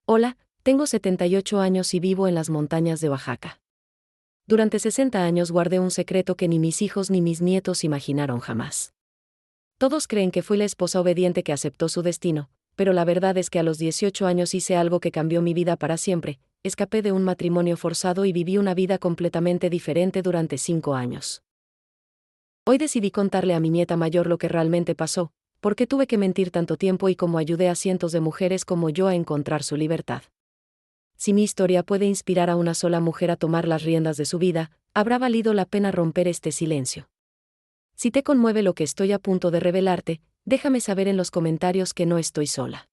Hola, tengo 78 años y vivo en las montañas de Oaxaca. Durante 60 años guardé un secreto que ni mis hijos ni mis nietos imaginaron jamás. Todos creen que fui la esposa obediente que aceptó su destino, pero la verdad es que a los 18 años hice algo que cambió mi vida para siempre. Escapé de un matrimonio forzado y viví una vida completamente diferente durante 5 años. Hoy decidí contarle a mi nieta mayor lo que realmente pasó, por qué tuve que mentir tanto tiempo y cómo ayudé a cientos de mujeres como yo a encontrar su libertad. Si mi historia puede inspirar a una sola mujer a tomar las riendas de su vida, habrá valido la pena romper este silencio. Si te conmueve lo que estoy a punto de revelarte, déjame saber en los comentarios que no estoy sola.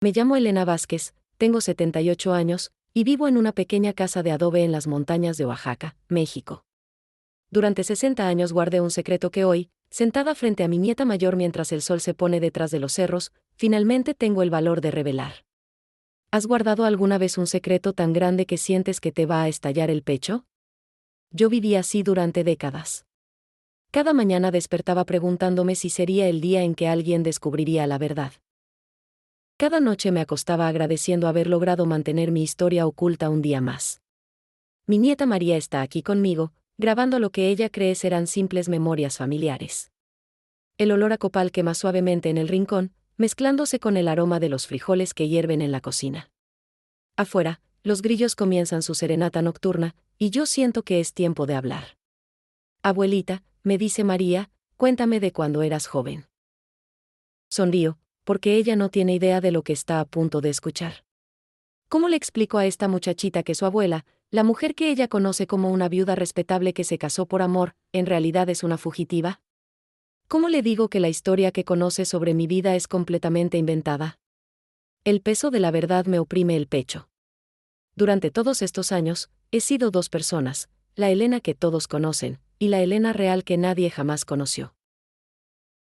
Me llamo Elena Vázquez, tengo 78 años, y vivo en una pequeña casa de adobe en las montañas de Oaxaca, México. Durante 60 años guardé un secreto que hoy, sentada frente a mi nieta mayor mientras el sol se pone detrás de los cerros, finalmente tengo el valor de revelar. ¿Has guardado alguna vez un secreto tan grande que sientes que te va a estallar el pecho? Yo viví así durante décadas. Cada mañana despertaba preguntándome si sería el día en que alguien descubriría la verdad. Cada noche me acostaba agradeciendo haber logrado mantener mi historia oculta un día más. Mi nieta María está aquí conmigo, grabando lo que ella cree serán simples memorias familiares. El olor a copal quema suavemente en el rincón, mezclándose con el aroma de los frijoles que hierven en la cocina. Afuera, los grillos comienzan su serenata nocturna, y yo siento que es tiempo de hablar. Abuelita, me dice María, cuéntame de cuando eras joven. Sonrío, porque ella no tiene idea de lo que está a punto de escuchar. ¿Cómo le explico a esta muchachita que su abuela, la mujer que ella conoce como una viuda respetable que se casó por amor, en realidad es una fugitiva? ¿Cómo le digo que la historia que conoce sobre mi vida es completamente inventada? El peso de la verdad me oprime el pecho. Durante todos estos años, he sido dos personas, la Elena que todos conocen, y la Elena real que nadie jamás conoció.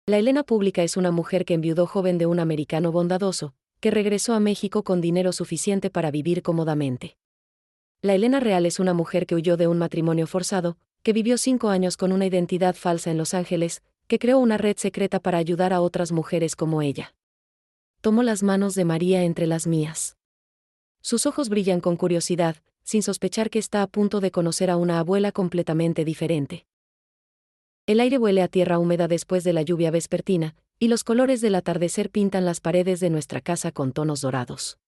La Elena pública es una mujer que enviudó joven de un americano bondadoso, que regresó a México con dinero suficiente para vivir cómodamente. La Elena real es una mujer que huyó de un matrimonio forzado, que vivió 5 años con una identidad falsa en Los Ángeles, que creó una red secreta para ayudar a otras mujeres como ella. Tomo las manos de María entre las mías. Sus ojos brillan con curiosidad, sin sospechar que está a punto de conocer a una abuela completamente diferente. El aire huele a tierra húmeda después de la lluvia vespertina, y los colores del atardecer pintan las paredes de nuestra casa con tonos dorados.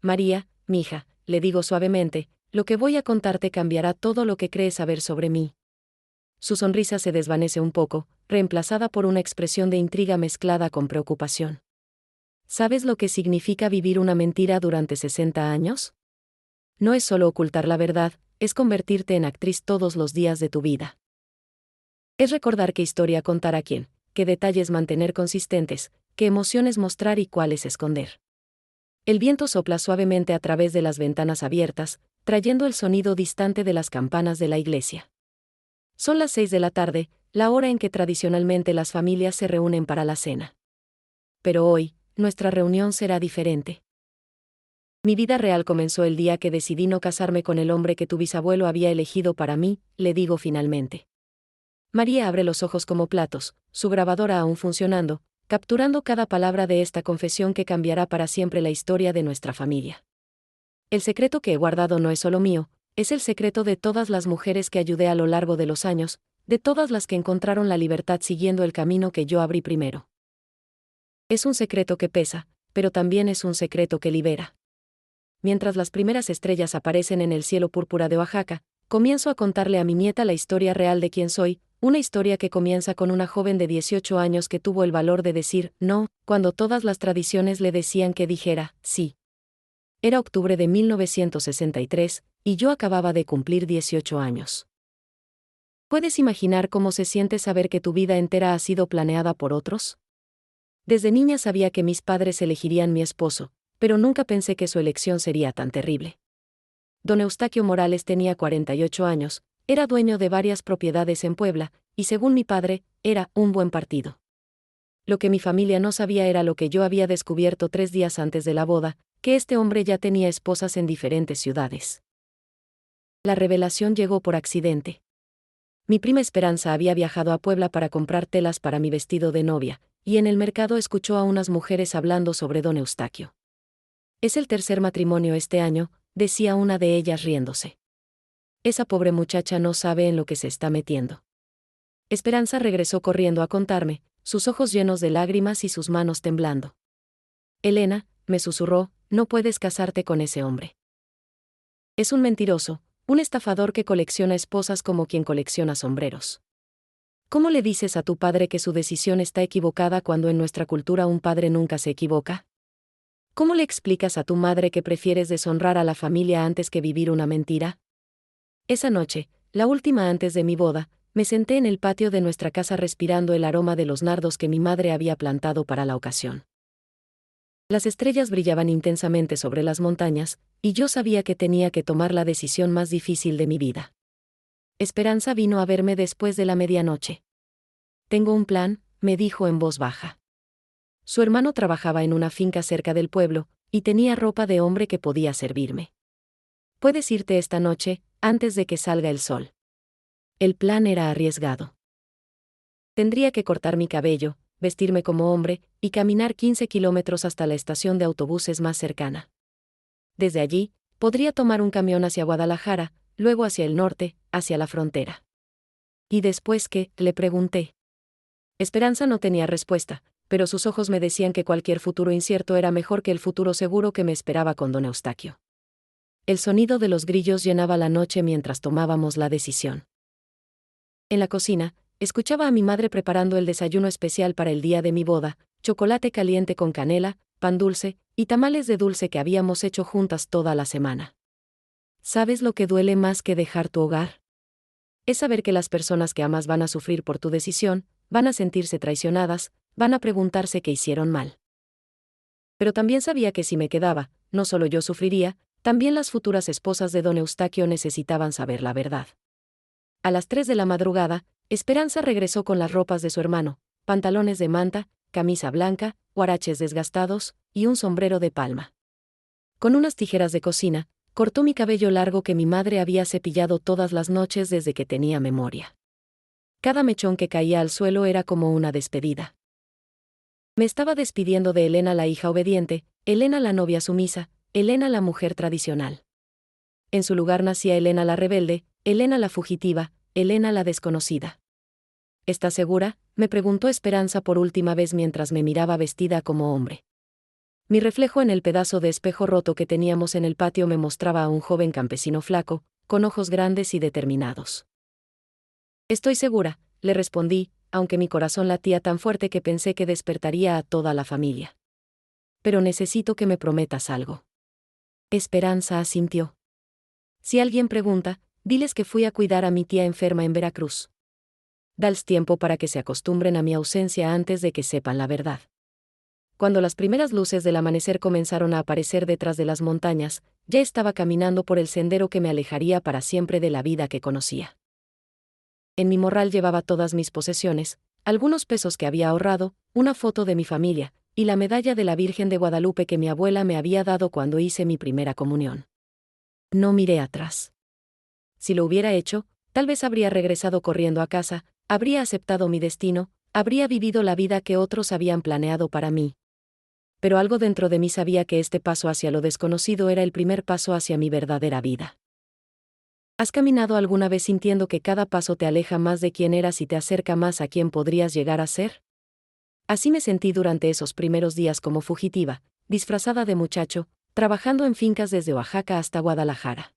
María, mija, le digo suavemente, lo que voy a contarte cambiará todo lo que crees saber sobre mí. Su sonrisa se desvanece un poco, reemplazada por una expresión de intriga mezclada con preocupación. ¿Sabes lo que significa vivir una mentira durante 60 años? No es solo ocultar la verdad, es convertirte en actriz todos los días de tu vida. Es recordar qué historia contar a quién, qué detalles mantener consistentes, qué emociones mostrar y cuáles esconder. El viento sopla suavemente a través de las ventanas abiertas, trayendo el sonido distante de las campanas de la iglesia. Son las 6 de la tarde, la hora en que tradicionalmente las familias se reúnen para la cena. Pero hoy, nuestra reunión será diferente. Mi vida real comenzó el día que decidí no casarme con el hombre que tu bisabuelo había elegido para mí, le digo finalmente. María abre los ojos como platos, su grabadora aún funcionando, capturando cada palabra de esta confesión que cambiará para siempre la historia de nuestra familia. El secreto que he guardado no es solo mío, es el secreto de todas las mujeres que ayudé a lo largo de los años, de todas las que encontraron la libertad siguiendo el camino que yo abrí primero. Es un secreto que pesa, pero también es un secreto que libera. Mientras las primeras estrellas aparecen en el cielo púrpura de Oaxaca, comienzo a contarle a mi nieta la historia real de quién soy, una historia que comienza con una joven de 18 años que tuvo el valor de decir no, cuando todas las tradiciones le decían que dijera sí. Era octubre de 1963, y yo acababa de cumplir 18 años. ¿Puedes imaginar cómo se siente saber que tu vida entera ha sido planeada por otros? Desde niña sabía que mis padres elegirían mi esposo, pero nunca pensé que su elección sería tan terrible. Don Eustaquio Morales tenía 48 años, era dueño de varias propiedades en Puebla, y según mi padre, era un buen partido. Lo que mi familia no sabía era lo que yo había descubierto 3 días antes de la boda, que este hombre ya tenía esposas en diferentes ciudades. La revelación llegó por accidente. Mi prima Esperanza había viajado a Puebla para comprar telas para mi vestido de novia, y en el mercado escuchó a unas mujeres hablando sobre don Eustaquio. Es el tercer matrimonio este año, decía una de ellas riéndose. Esa pobre muchacha no sabe en lo que se está metiendo. Esperanza regresó corriendo a contarme, sus ojos llenos de lágrimas y sus manos temblando. Elena, me susurró, no puedes casarte con ese hombre. Es un mentiroso, un estafador que colecciona esposas como quien colecciona sombreros. ¿Cómo le dices a tu padre que su decisión está equivocada cuando en nuestra cultura un padre nunca se equivoca? ¿Cómo le explicas a tu madre que prefieres deshonrar a la familia antes que vivir una mentira? Esa noche, la última antes de mi boda, me senté en el patio de nuestra casa respirando el aroma de los nardos que mi madre había plantado para la ocasión. Las estrellas brillaban intensamente sobre las montañas, y yo sabía que tenía que tomar la decisión más difícil de mi vida. Esperanza vino a verme después de la medianoche. Tengo un plan, me dijo en voz baja. Su hermano trabajaba en una finca cerca del pueblo, y tenía ropa de hombre que podía servirme. Puedes irte esta noche, antes de que salga el sol. El plan era arriesgado. Tendría que cortar mi cabello, vestirme como hombre, y caminar 15 kilómetros hasta la estación de autobuses más cercana. Desde allí, podría tomar un camión hacia Guadalajara, luego hacia el norte, hacia la frontera. ¿Y después qué?, le pregunté. Esperanza no tenía respuesta, pero sus ojos me decían que cualquier futuro incierto era mejor que el futuro seguro que me esperaba con don Eustaquio. El sonido de los grillos llenaba la noche mientras tomábamos la decisión. En la cocina, escuchaba a mi madre preparando el desayuno especial para el día de mi boda, chocolate caliente con canela, pan dulce, y tamales de dulce que habíamos hecho juntas toda la semana. ¿Sabes lo que duele más que dejar tu hogar? Es saber que las personas que amas van a sufrir por tu decisión, van a sentirse traicionadas, van a preguntarse qué hicieron mal. Pero también sabía que si me quedaba, no solo yo sufriría, también las futuras esposas de don Eustaquio necesitaban saber la verdad. A las 3 de la madrugada, Esperanza regresó con las ropas de su hermano, pantalones de manta, camisa blanca, huaraches desgastados, y un sombrero de palma. Con unas tijeras de cocina, cortó mi cabello largo que mi madre había cepillado todas las noches desde que tenía memoria. Cada mechón que caía al suelo era como una despedida. Me estaba despidiendo de Elena la hija obediente, Elena la novia sumisa, Elena la mujer tradicional. En su lugar nacía Elena la rebelde, Elena la fugitiva, Elena la desconocida. ¿Estás segura?, me preguntó Esperanza por última vez mientras me miraba vestida como hombre. Mi reflejo en el pedazo de espejo roto que teníamos en el patio me mostraba a un joven campesino flaco, con ojos grandes y determinados. Estoy segura, le respondí, aunque mi corazón latía tan fuerte que pensé que despertaría a toda la familia. Pero necesito que me prometas algo. Esperanza asintió. Si alguien pregunta, diles que fui a cuidar a mi tía enferma en Veracruz. Dales tiempo para que se acostumbren a mi ausencia antes de que sepan la verdad. Cuando las primeras luces del amanecer comenzaron a aparecer detrás de las montañas, ya estaba caminando por el sendero que me alejaría para siempre de la vida que conocía. En mi morral llevaba todas mis posesiones, algunos pesos que había ahorrado, una foto de mi familia, y la medalla de la Virgen de Guadalupe que mi abuela me había dado cuando hice mi primera comunión. No miré atrás. Si lo hubiera hecho, tal vez habría regresado corriendo a casa, habría aceptado mi destino, habría vivido la vida que otros habían planeado para mí. Pero algo dentro de mí sabía que este paso hacia lo desconocido era el primer paso hacia mi verdadera vida. ¿Has caminado alguna vez sintiendo que cada paso te aleja más de quién eras y te acerca más a quién podrías llegar a ser? Así me sentí durante esos primeros días como fugitiva, disfrazada de muchacho, trabajando en fincas desde Oaxaca hasta Guadalajara.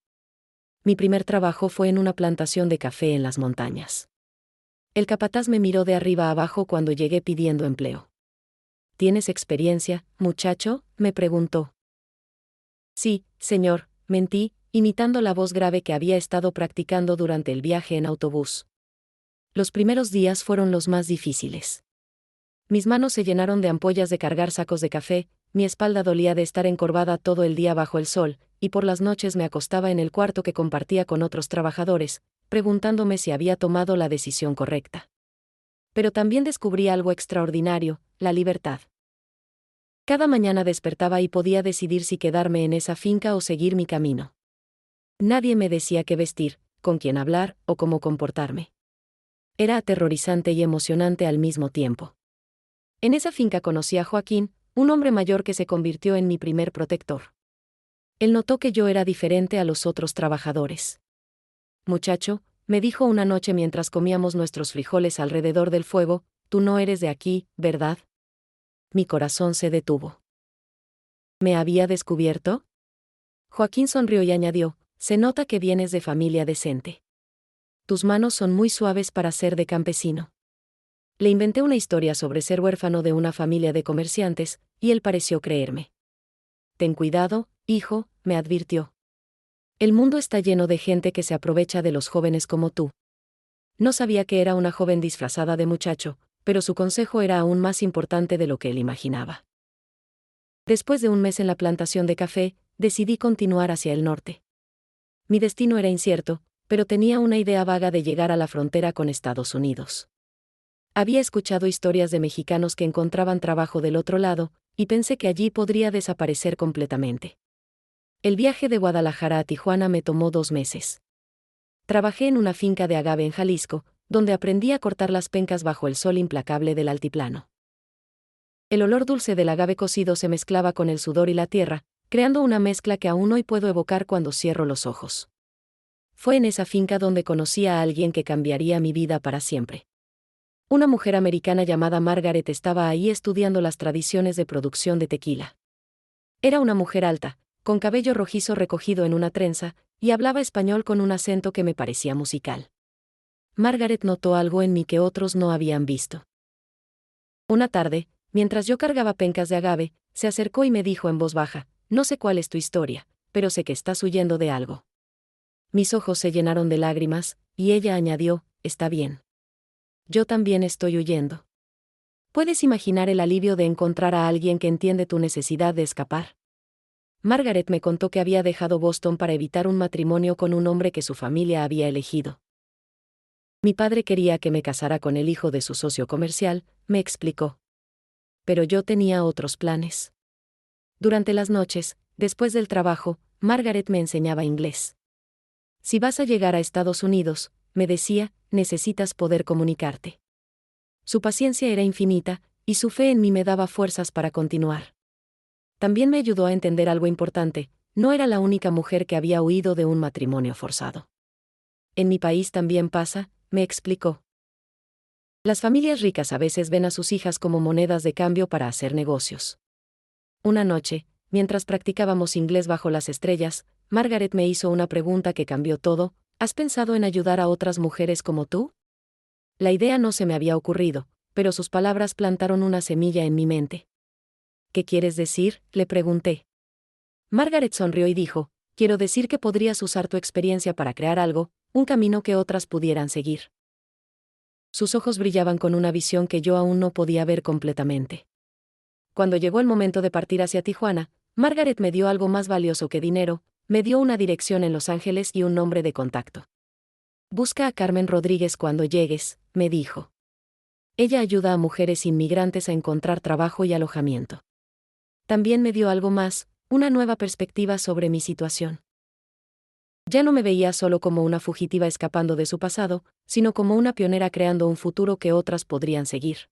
Mi primer trabajo fue en una plantación de café en las montañas. El capataz me miró de arriba a abajo cuando llegué pidiendo empleo. ¿Tienes experiencia, muchacho?, me preguntó. Sí, señor, mentí, imitando la voz grave que había estado practicando durante el viaje en autobús. Los primeros días fueron los más difíciles. Mis manos se llenaron de ampollas de cargar sacos de café, mi espalda dolía de estar encorvada todo el día bajo el sol, y por las noches me acostaba en el cuarto que compartía con otros trabajadores, preguntándome si había tomado la decisión correcta. Pero también descubrí algo extraordinario, la libertad. Cada mañana despertaba y podía decidir si quedarme en esa finca o seguir mi camino. Nadie me decía qué vestir, con quién hablar o cómo comportarme. Era aterrorizante y emocionante al mismo tiempo. En esa finca conocí a Joaquín, un hombre mayor que se convirtió en mi primer protector. Él notó que yo era diferente a los otros trabajadores. Muchacho, me dijo una noche mientras comíamos nuestros frijoles alrededor del fuego, tú no eres de aquí, ¿verdad? Mi corazón se detuvo. ¿Me había descubierto? Joaquín sonrió y añadió, se nota que vienes de familia decente. Tus manos son muy suaves para ser de campesino. Le inventé una historia sobre ser huérfano de una familia de comerciantes, y él pareció creerme. Ten cuidado, hijo, me advirtió. El mundo está lleno de gente que se aprovecha de los jóvenes como tú. No sabía que era una joven disfrazada de muchacho, pero su consejo era aún más importante de lo que él imaginaba. Después de un mes en la plantación de café, decidí continuar hacia el norte. Mi destino era incierto, pero tenía una idea vaga de llegar a la frontera con Estados Unidos. Había escuchado historias de mexicanos que encontraban trabajo del otro lado, y pensé que allí podría desaparecer completamente. El viaje de Guadalajara a Tijuana me tomó 2 meses. Trabajé en una finca de agave en Jalisco, donde aprendí a cortar las pencas bajo el sol implacable del altiplano. El olor dulce del agave cocido se mezclaba con el sudor y la tierra, creando una mezcla que aún hoy puedo evocar cuando cierro los ojos. Fue en esa finca donde conocí a alguien que cambiaría mi vida para siempre. Una mujer americana llamada Margaret estaba ahí estudiando las tradiciones de producción de tequila. Era una mujer alta, con cabello rojizo recogido en una trenza, y hablaba español con un acento que me parecía musical. Margaret notó algo en mí que otros no habían visto. Una tarde, mientras yo cargaba pencas de agave, se acercó y me dijo en voz baja, no sé cuál es tu historia, pero sé que estás huyendo de algo. Mis ojos se llenaron de lágrimas, y ella añadió, está bien. Yo también estoy huyendo. ¿Puedes imaginar el alivio de encontrar a alguien que entiende tu necesidad de escapar? Margaret me contó que había dejado Boston para evitar un matrimonio con un hombre que su familia había elegido. Mi padre quería que me casara con el hijo de su socio comercial, me explicó. Pero yo tenía otros planes. Durante las noches, después del trabajo, Margaret me enseñaba inglés. Si vas a llegar a Estados Unidos, me decía, necesitas poder comunicarte. Su paciencia era infinita, y su fe en mí me daba fuerzas para continuar. También me ayudó a entender algo importante, no era la única mujer que había huido de un matrimonio forzado. En mi país también pasa, me explicó. Las familias ricas a veces ven a sus hijas como monedas de cambio para hacer negocios. Una noche, mientras practicábamos inglés bajo las estrellas, Margaret me hizo una pregunta que cambió todo, ¿has pensado en ayudar a otras mujeres como tú? La idea no se me había ocurrido, pero sus palabras plantaron una semilla en mi mente. ¿Qué quieres decir?, le pregunté. Margaret sonrió y dijo, quiero decir que podrías usar tu experiencia para crear algo, un camino que otras pudieran seguir. Sus ojos brillaban con una visión que yo aún no podía ver completamente. Cuando llegó el momento de partir hacia Tijuana, Margaret me dio algo más valioso que dinero, me dio una dirección en Los Ángeles y un nombre de contacto. Busca a Carmen Rodríguez cuando llegues, me dijo. Ella ayuda a mujeres inmigrantes a encontrar trabajo y alojamiento. También me dio algo más, una nueva perspectiva sobre mi situación. Ya no me veía solo como una fugitiva escapando de su pasado, sino como una pionera creando un futuro que otras podrían seguir.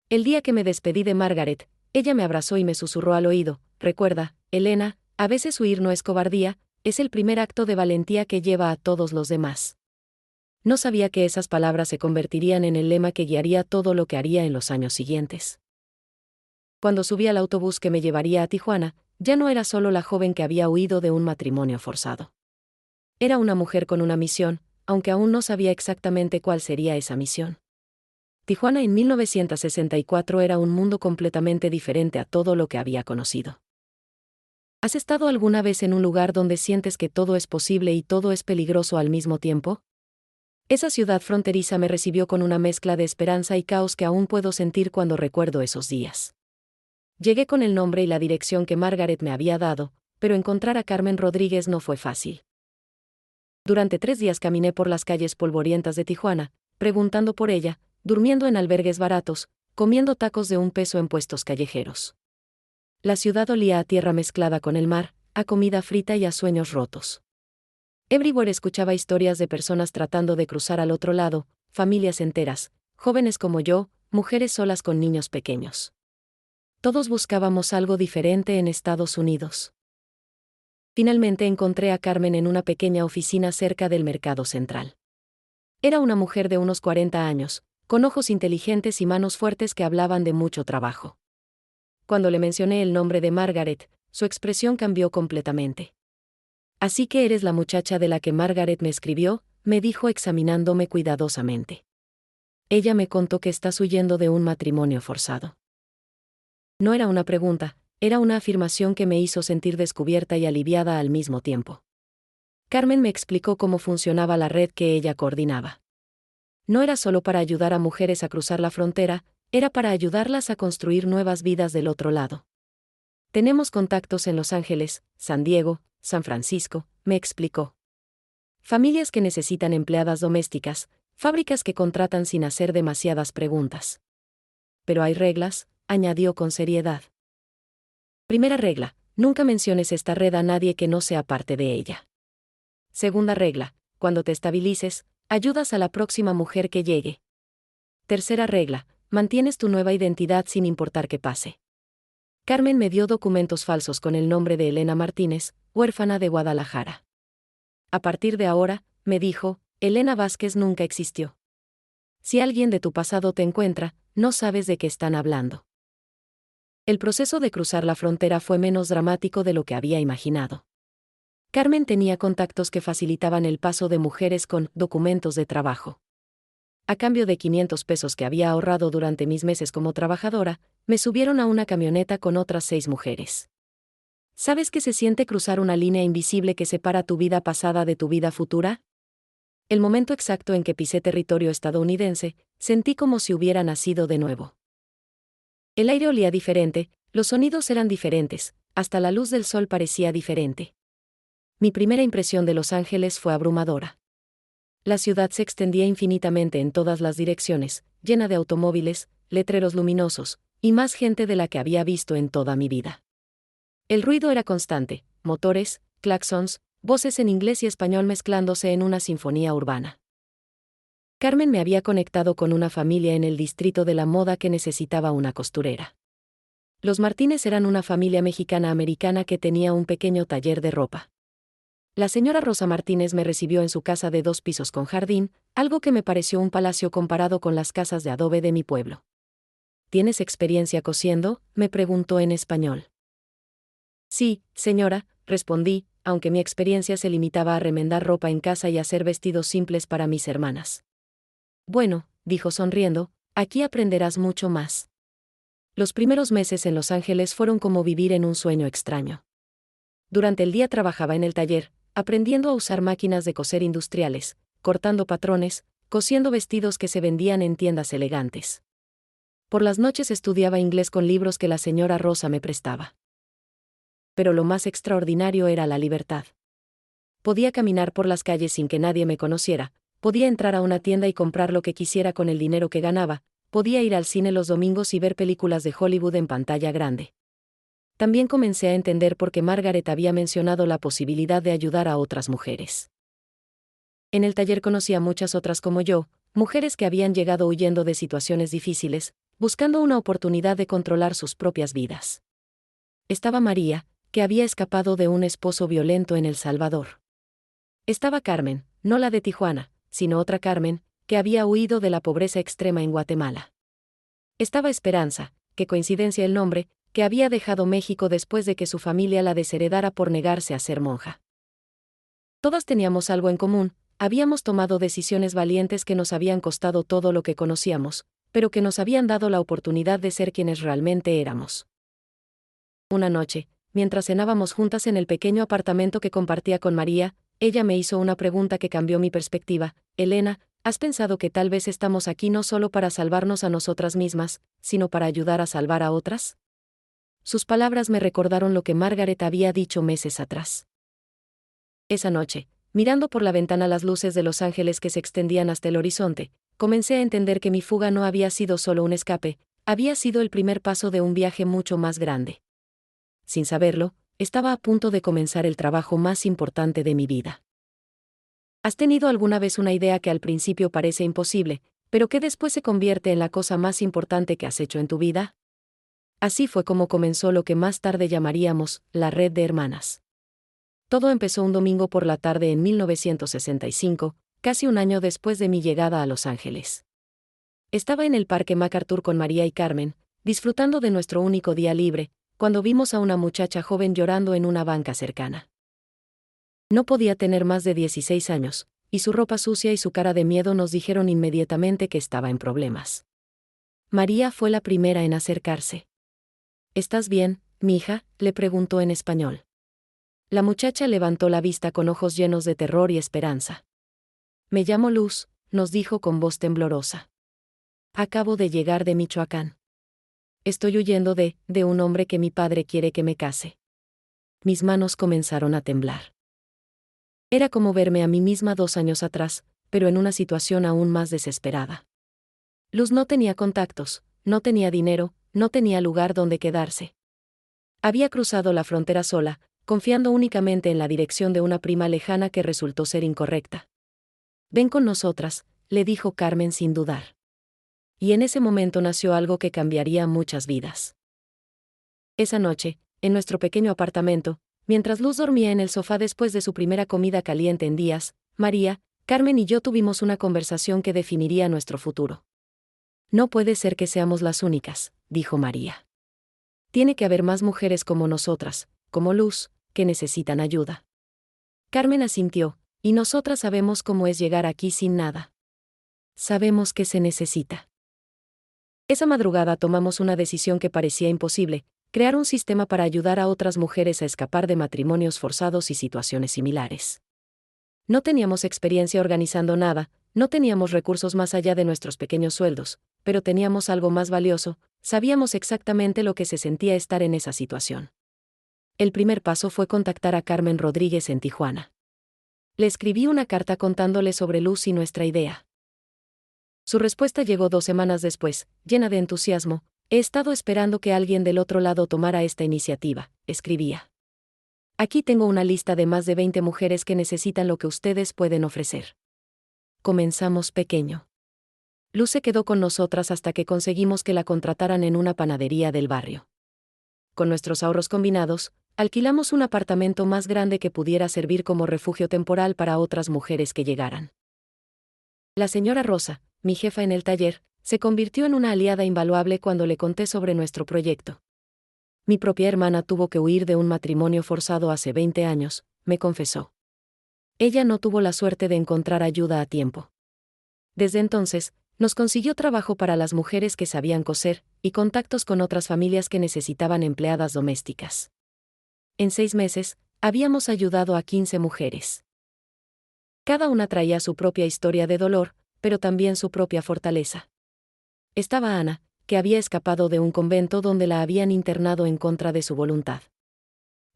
El día que me despedí de Margaret, ella me abrazó y me susurró al oído, recuerda, Elena, a veces huir no es cobardía, es el primer acto de valentía que lleva a todos los demás. No sabía que esas palabras se convertirían en el lema que guiaría todo lo que haría en los años siguientes. Cuando subí al autobús que me llevaría a Tijuana, ya no era solo la joven que había huido de un matrimonio forzado. Era una mujer con una misión, aunque aún no sabía exactamente cuál sería esa misión. Tijuana en 1964 era un mundo completamente diferente a todo lo que había conocido. ¿Has estado alguna vez en un lugar donde sientes que todo es posible y todo es peligroso al mismo tiempo? Esa ciudad fronteriza me recibió con una mezcla de esperanza y caos que aún puedo sentir cuando recuerdo esos días. Llegué con el nombre y la dirección que Margaret me había dado, pero encontrar a Carmen Rodríguez no fue fácil. Durante 3 días caminé por las calles polvorientas de Tijuana, preguntando por ella, durmiendo en albergues baratos, comiendo tacos de $1 en puestos callejeros. La ciudad olía a tierra mezclada con el mar, a comida frita y a sueños rotos. Everywhere escuchaba historias de personas tratando de cruzar al otro lado, familias enteras, jóvenes como yo, mujeres solas con niños pequeños. Todos buscábamos algo diferente en Estados Unidos. Finalmente encontré a Carmen en una pequeña oficina cerca del Mercado Central. Era una mujer de unos 40 años, con ojos inteligentes y manos fuertes que hablaban de mucho trabajo. Cuando le mencioné el nombre de Margaret, su expresión cambió completamente. «Así que eres la muchacha de la que Margaret me escribió», me dijo examinándome cuidadosamente. «Ella me contó que estás huyendo de un matrimonio forzado». No era una pregunta, era una afirmación que me hizo sentir descubierta y aliviada al mismo tiempo. Carmen me explicó cómo funcionaba la red que ella coordinaba. No era solo para ayudar a mujeres a cruzar la frontera, era para ayudarlas a construir nuevas vidas del otro lado. «Tenemos contactos en Los Ángeles, San Diego, San Francisco», me explicó. «Familias que necesitan empleadas domésticas, fábricas que contratan sin hacer demasiadas preguntas. Pero hay reglas», añadió con seriedad. Primera regla: nunca menciones esta red a nadie que no sea parte de ella. Segunda regla: cuando te estabilices, ayudas a la próxima mujer que llegue. Tercera regla: mantienes tu nueva identidad sin importar qué pase. Carmen me dio documentos falsos con el nombre de Elena Martínez, huérfana de Guadalajara. «A partir de ahora», me dijo, «Elena Vázquez nunca existió. Si alguien de tu pasado te encuentra, no sabes de qué están hablando». El proceso de cruzar la frontera fue menos dramático de lo que había imaginado. Carmen tenía contactos que facilitaban el paso de mujeres con documentos de trabajo. A cambio de 500 pesos que había ahorrado durante mis meses como trabajadora, me subieron a una camioneta con otras 6 mujeres. ¿Sabes qué se siente cruzar una línea invisible que separa tu vida pasada de tu vida futura? El momento exacto en que pisé territorio estadounidense, sentí como si hubiera nacido de nuevo. El aire olía diferente, los sonidos eran diferentes, hasta la luz del sol parecía diferente. Mi primera impresión de Los Ángeles fue abrumadora. La ciudad se extendía infinitamente en todas las direcciones, llena de automóviles, letreros luminosos, y más gente de la que había visto en toda mi vida. El ruido era constante, motores, claxons, voces en inglés y español mezclándose en una sinfonía urbana. Carmen me había conectado con una familia en el distrito de la moda que necesitaba una costurera. Los Martínez eran una familia mexicana-americana que tenía un pequeño taller de ropa. La señora Rosa Martínez me recibió en su casa de 2 pisos con jardín, algo que me pareció un palacio comparado con las casas de adobe de mi pueblo. «¿Tienes experiencia cosiendo?», me preguntó en español. «Sí, señora», respondí, aunque mi experiencia se limitaba a remendar ropa en casa y hacer vestidos simples para mis hermanas. «Bueno», dijo sonriendo, «aquí aprenderás mucho más». Los primeros meses en Los Ángeles fueron como vivir en un sueño extraño. Durante el día trabajaba en el taller, aprendiendo a usar máquinas de coser industriales, cortando patrones, cosiendo vestidos que se vendían en tiendas elegantes. Por las noches estudiaba inglés con libros que la señora Rosa me prestaba. Pero lo más extraordinario era la libertad. Podía caminar por las calles sin que nadie me conociera, podía entrar a una tienda y comprar lo que quisiera con el dinero que ganaba, podía ir al cine los domingos y ver películas de Hollywood en pantalla grande. También comencé a entender por qué Margaret había mencionado la posibilidad de ayudar a otras mujeres. En el taller conocí a muchas otras como yo, mujeres que habían llegado huyendo de situaciones difíciles, buscando una oportunidad de controlar sus propias vidas. Estaba María, que había escapado de un esposo violento en El Salvador. Estaba Carmen, no la de Tijuana, sino otra Carmen, que había huido de la pobreza extrema en Guatemala. Estaba Esperanza, qué coincidencia el nombre, que había dejado México después de que su familia la desheredara por negarse a ser monja. Todas teníamos algo en común, habíamos tomado decisiones valientes que nos habían costado todo lo que conocíamos, pero que nos habían dado la oportunidad de ser quienes realmente éramos. Una noche, mientras cenábamos juntas en el pequeño apartamento que compartía con María, ella me hizo una pregunta que cambió mi perspectiva. «Elena, ¿has pensado que tal vez estamos aquí no solo para salvarnos a nosotras mismas, sino para ayudar a salvar a otras?» Sus palabras me recordaron lo que Margaret había dicho meses atrás. Esa noche, mirando por la ventana las luces de Los Ángeles que se extendían hasta el horizonte, comencé a entender que mi fuga no había sido solo un escape, había sido el primer paso de un viaje mucho más grande. Sin saberlo, estaba a punto de comenzar el trabajo más importante de mi vida. ¿Has tenido alguna vez una idea que al principio parece imposible, pero que después se convierte en la cosa más importante que has hecho en tu vida? Así fue como comenzó lo que más tarde llamaríamos la red de hermanas. Todo empezó un domingo por la tarde en 1965, casi un año después de mi llegada a Los Ángeles. Estaba en el Parque MacArthur con María y Carmen, disfrutando de nuestro único día libre, cuando vimos a una muchacha joven llorando en una banca cercana. No podía tener más de 16 años, y su ropa sucia y su cara de miedo nos dijeron inmediatamente que estaba en problemas. María fue la primera en acercarse. ¿Estás bien, mija?, le preguntó en español. La muchacha levantó la vista con ojos llenos de terror y esperanza. Me llamo Luz, nos dijo con voz temblorosa. Acabo de llegar de Michoacán. Estoy huyendo de un hombre que mi padre quiere que me case. Mis manos comenzaron a temblar. Era como verme a mí misma 2 años atrás, pero en una situación aún más desesperada. Luz no tenía contactos, no tenía dinero, no tenía lugar donde quedarse. Había cruzado la frontera sola, confiando únicamente en la dirección de una prima lejana que resultó ser incorrecta. Ven con nosotras, le dijo Carmen sin dudar. Y en ese momento nació algo que cambiaría muchas vidas. Esa noche, en nuestro pequeño apartamento, mientras Luz dormía en el sofá después de su primera comida caliente en días, María, Carmen y yo tuvimos una conversación que definiría nuestro futuro. No puede ser que seamos las únicas, dijo María. Tiene que haber más mujeres como nosotras, como Luz, que necesitan ayuda. Carmen asintió, y nosotras sabemos cómo es llegar aquí sin nada. Sabemos que se necesita. Esa madrugada tomamos una decisión que parecía imposible: crear un sistema para ayudar a otras mujeres a escapar de matrimonios forzados y situaciones similares. No teníamos experiencia organizando nada, no teníamos recursos más allá de nuestros pequeños sueldos, pero teníamos algo más valioso: sabíamos exactamente lo que se sentía estar en esa situación. El primer paso fue contactar a Carmen Rodríguez en Tijuana. Le escribí una carta contándole sobre Luz y nuestra idea. Su respuesta llegó 2 semanas después, llena de entusiasmo. He estado esperando que alguien del otro lado tomara esta iniciativa, escribía. Aquí tengo una lista de más de 20 mujeres que necesitan lo que ustedes pueden ofrecer. Comenzamos pequeño. Luz se quedó con nosotras hasta que conseguimos que la contrataran en una panadería del barrio. Con nuestros ahorros combinados, alquilamos un apartamento más grande que pudiera servir como refugio temporal para otras mujeres que llegaran. La señora Rosa, mi jefa en el taller, se convirtió en una aliada invaluable cuando le conté sobre nuestro proyecto. Mi propia hermana tuvo que huir de un matrimonio forzado hace 20 años, me confesó. Ella no tuvo la suerte de encontrar ayuda a tiempo. Desde entonces, nos consiguió trabajo para las mujeres que sabían coser, y contactos con otras familias que necesitaban empleadas domésticas. En 6 meses, habíamos ayudado a 15 mujeres. Cada una traía su propia historia de dolor, pero también su propia fortaleza. Estaba Ana, que había escapado de un convento donde la habían internado en contra de su voluntad.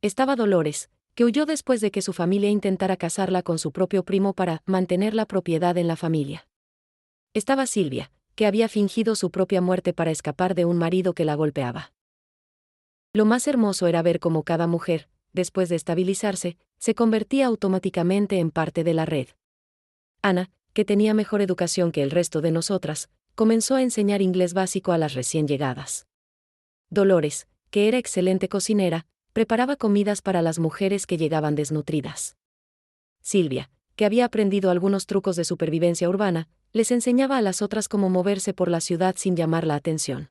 Estaba Dolores, que huyó después de que su familia intentara casarla con su propio primo para mantener la propiedad en la familia. Estaba Silvia, que había fingido su propia muerte para escapar de un marido que la golpeaba. Lo más hermoso era ver cómo cada mujer, después de estabilizarse, se convertía automáticamente en parte de la red. Ana, que tenía mejor educación que el resto de nosotras, comenzó a enseñar inglés básico a las recién llegadas. Dolores, que era excelente cocinera, preparaba comidas para las mujeres que llegaban desnutridas. Silvia, que había aprendido algunos trucos de supervivencia urbana, les enseñaba a las otras cómo moverse por la ciudad sin llamar la atención.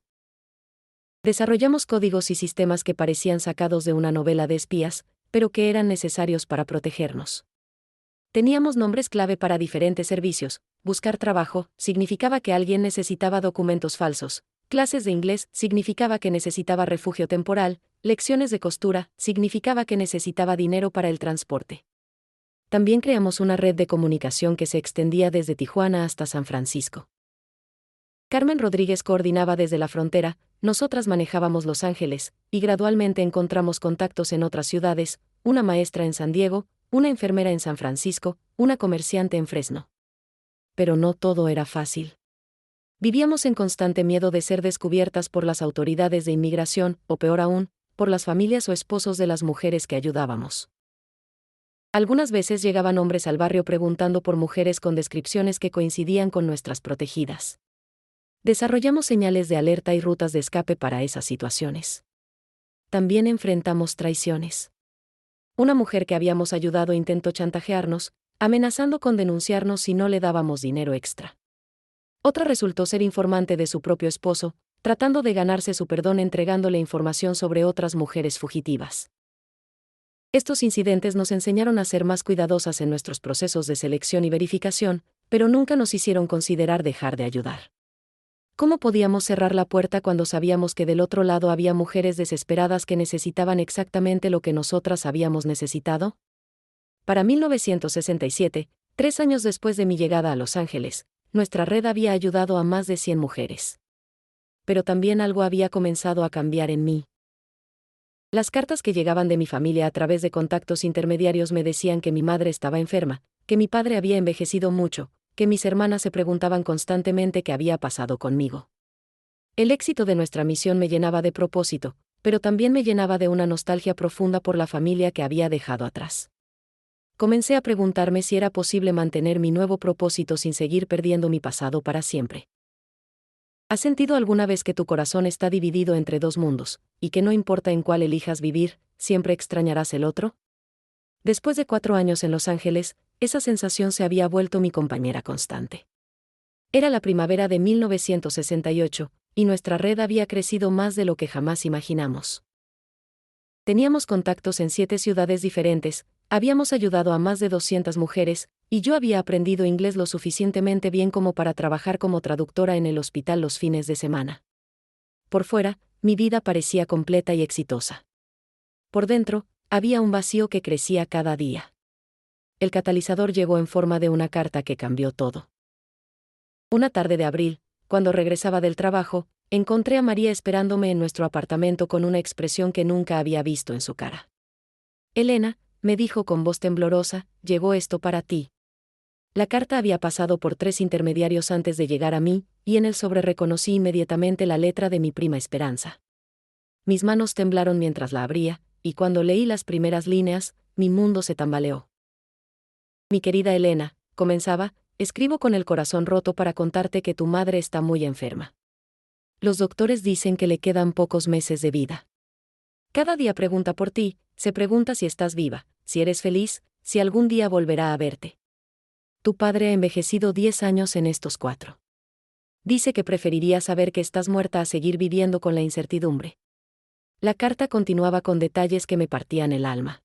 Desarrollamos códigos y sistemas que parecían sacados de una novela de espías, pero que eran necesarios para protegernos. Teníamos nombres clave para diferentes servicios. Buscar trabajo significaba que alguien necesitaba documentos falsos. Clases de inglés significaba que necesitaba refugio temporal. Lecciones de costura significaba que necesitaba dinero para el transporte. También creamos una red de comunicación que se extendía desde Tijuana hasta San Francisco. Carmen Rodríguez coordinaba desde la frontera, nosotras manejábamos Los Ángeles, y gradualmente encontramos contactos en otras ciudades: una maestra en San Diego, una enfermera en San Francisco, una comerciante en Fresno. Pero no todo era fácil. Vivíamos en constante miedo de ser descubiertas por las autoridades de inmigración, o peor aún, por las familias o esposos de las mujeres que ayudábamos. Algunas veces llegaban hombres al barrio preguntando por mujeres con descripciones que coincidían con nuestras protegidas. Desarrollamos señales de alerta y rutas de escape para esas situaciones. También enfrentamos traiciones. Una mujer que habíamos ayudado intentó chantajearnos, amenazando con denunciarnos si no le dábamos dinero extra. Otra resultó ser informante de su propio esposo, tratando de ganarse su perdón entregándole información sobre otras mujeres fugitivas. Estos incidentes nos enseñaron a ser más cuidadosas en nuestros procesos de selección y verificación, pero nunca nos hicieron considerar dejar de ayudar. ¿Cómo podíamos cerrar la puerta cuando sabíamos que del otro lado había mujeres desesperadas que necesitaban exactamente lo que nosotras habíamos necesitado? Para 1967, 3 años después de mi llegada a Los Ángeles, nuestra red había ayudado a más de 100 mujeres. Pero también algo había comenzado a cambiar en mí. Las cartas que llegaban de mi familia a través de contactos intermediarios me decían que mi madre estaba enferma, que mi padre había envejecido mucho, que mis hermanas se preguntaban constantemente qué había pasado conmigo. El éxito de nuestra misión me llenaba de propósito, pero también me llenaba de una nostalgia profunda por la familia que había dejado atrás. Comencé a preguntarme si era posible mantener mi nuevo propósito sin seguir perdiendo mi pasado para siempre. ¿Has sentido alguna vez que tu corazón está dividido entre dos mundos, y que no importa en cuál elijas vivir, siempre extrañarás el otro? Después de 4 años en Los Ángeles, esa sensación se había vuelto mi compañera constante. Era la primavera de 1968, y nuestra red había crecido más de lo que jamás imaginamos. Teníamos contactos en 7 ciudades diferentes, habíamos ayudado a más de 200 mujeres, y yo había aprendido inglés lo suficientemente bien como para trabajar como traductora en el hospital los fines de semana. Por fuera, mi vida parecía completa y exitosa. Por dentro, había un vacío que crecía cada día. El catalizador llegó en forma de una carta que cambió todo. Una tarde de abril, cuando regresaba del trabajo, encontré a María esperándome en nuestro apartamento con una expresión que nunca había visto en su cara. Elena, me dijo con voz temblorosa, llegó esto para ti. La carta había pasado por 3 intermediarios antes de llegar a mí, y en el sobre reconocí inmediatamente la letra de mi prima Esperanza. Mis manos temblaron mientras la abría, y cuando leí las primeras líneas, mi mundo se tambaleó. Mi querida Elena, comenzaba, escribo con el corazón roto para contarte que tu madre está muy enferma. Los doctores dicen que le quedan pocos meses de vida. Cada día pregunta por ti, se pregunta si estás viva, si eres feliz, si algún día volverá a verte. Tu padre ha envejecido 10 años en estos 4. Dice que preferiría saber que estás muerta a seguir viviendo con la incertidumbre. La carta continuaba con detalles que me partían el alma.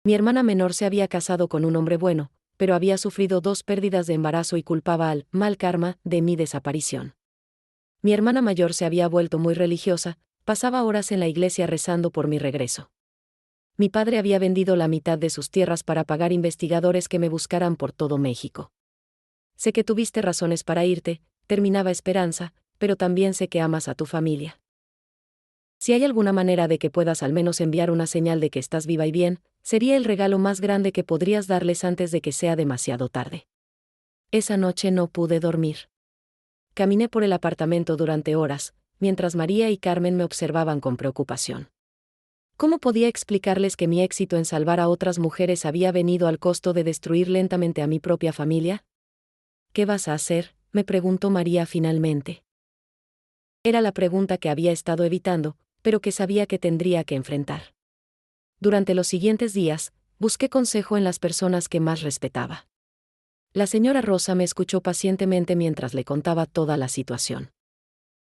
Mi hermana menor se había casado con un hombre bueno, pero había sufrido 2 pérdidas de embarazo y culpaba al mal karma de mi desaparición. Mi hermana mayor se había vuelto muy religiosa, pasaba horas en la iglesia rezando por mi regreso. Mi padre había vendido la mitad de sus tierras para pagar investigadores que me buscaran por todo México. Sé que tuviste razones para irte, terminaba Esperanza, pero también sé que amas a tu familia. Si hay alguna manera de que puedas al menos enviar una señal de que estás viva y bien, sería el regalo más grande que podrías darles antes de que sea demasiado tarde. Esa noche no pude dormir. Caminé por el apartamento durante horas, mientras María y Carmen me observaban con preocupación. ¿Cómo podía explicarles que mi éxito en salvar a otras mujeres había venido al costo de destruir lentamente a mi propia familia? ¿Qué vas a hacer?, me preguntó María finalmente. Era la pregunta que había estado evitando, pero que sabía que tendría que enfrentar. Durante los siguientes días, busqué consejo en las personas que más respetaba. La señora Rosa me escuchó pacientemente mientras le contaba toda la situación.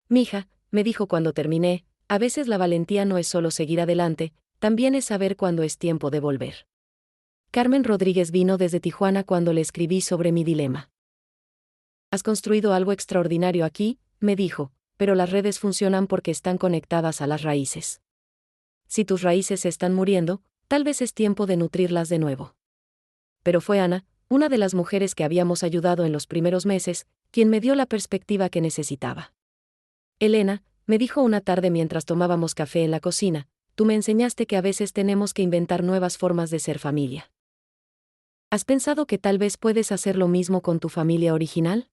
Mija, me dijo cuando terminé, a veces la valentía no es solo seguir adelante, también es saber cuándo es tiempo de volver. Carmen Rodríguez vino desde Tijuana cuando le escribí sobre mi dilema. Has construido algo extraordinario aquí, me dijo, pero las redes funcionan porque están conectadas a las raíces. Si tus raíces se están muriendo, tal vez es tiempo de nutrirlas de nuevo. Pero fue Ana, una de las mujeres que habíamos ayudado en los primeros meses, quien me dio la perspectiva que necesitaba. Elena, me dijo una tarde mientras tomábamos café en la cocina, tú me enseñaste que a veces tenemos que inventar nuevas formas de ser familia. ¿Has pensado que tal vez puedes hacer lo mismo con tu familia original?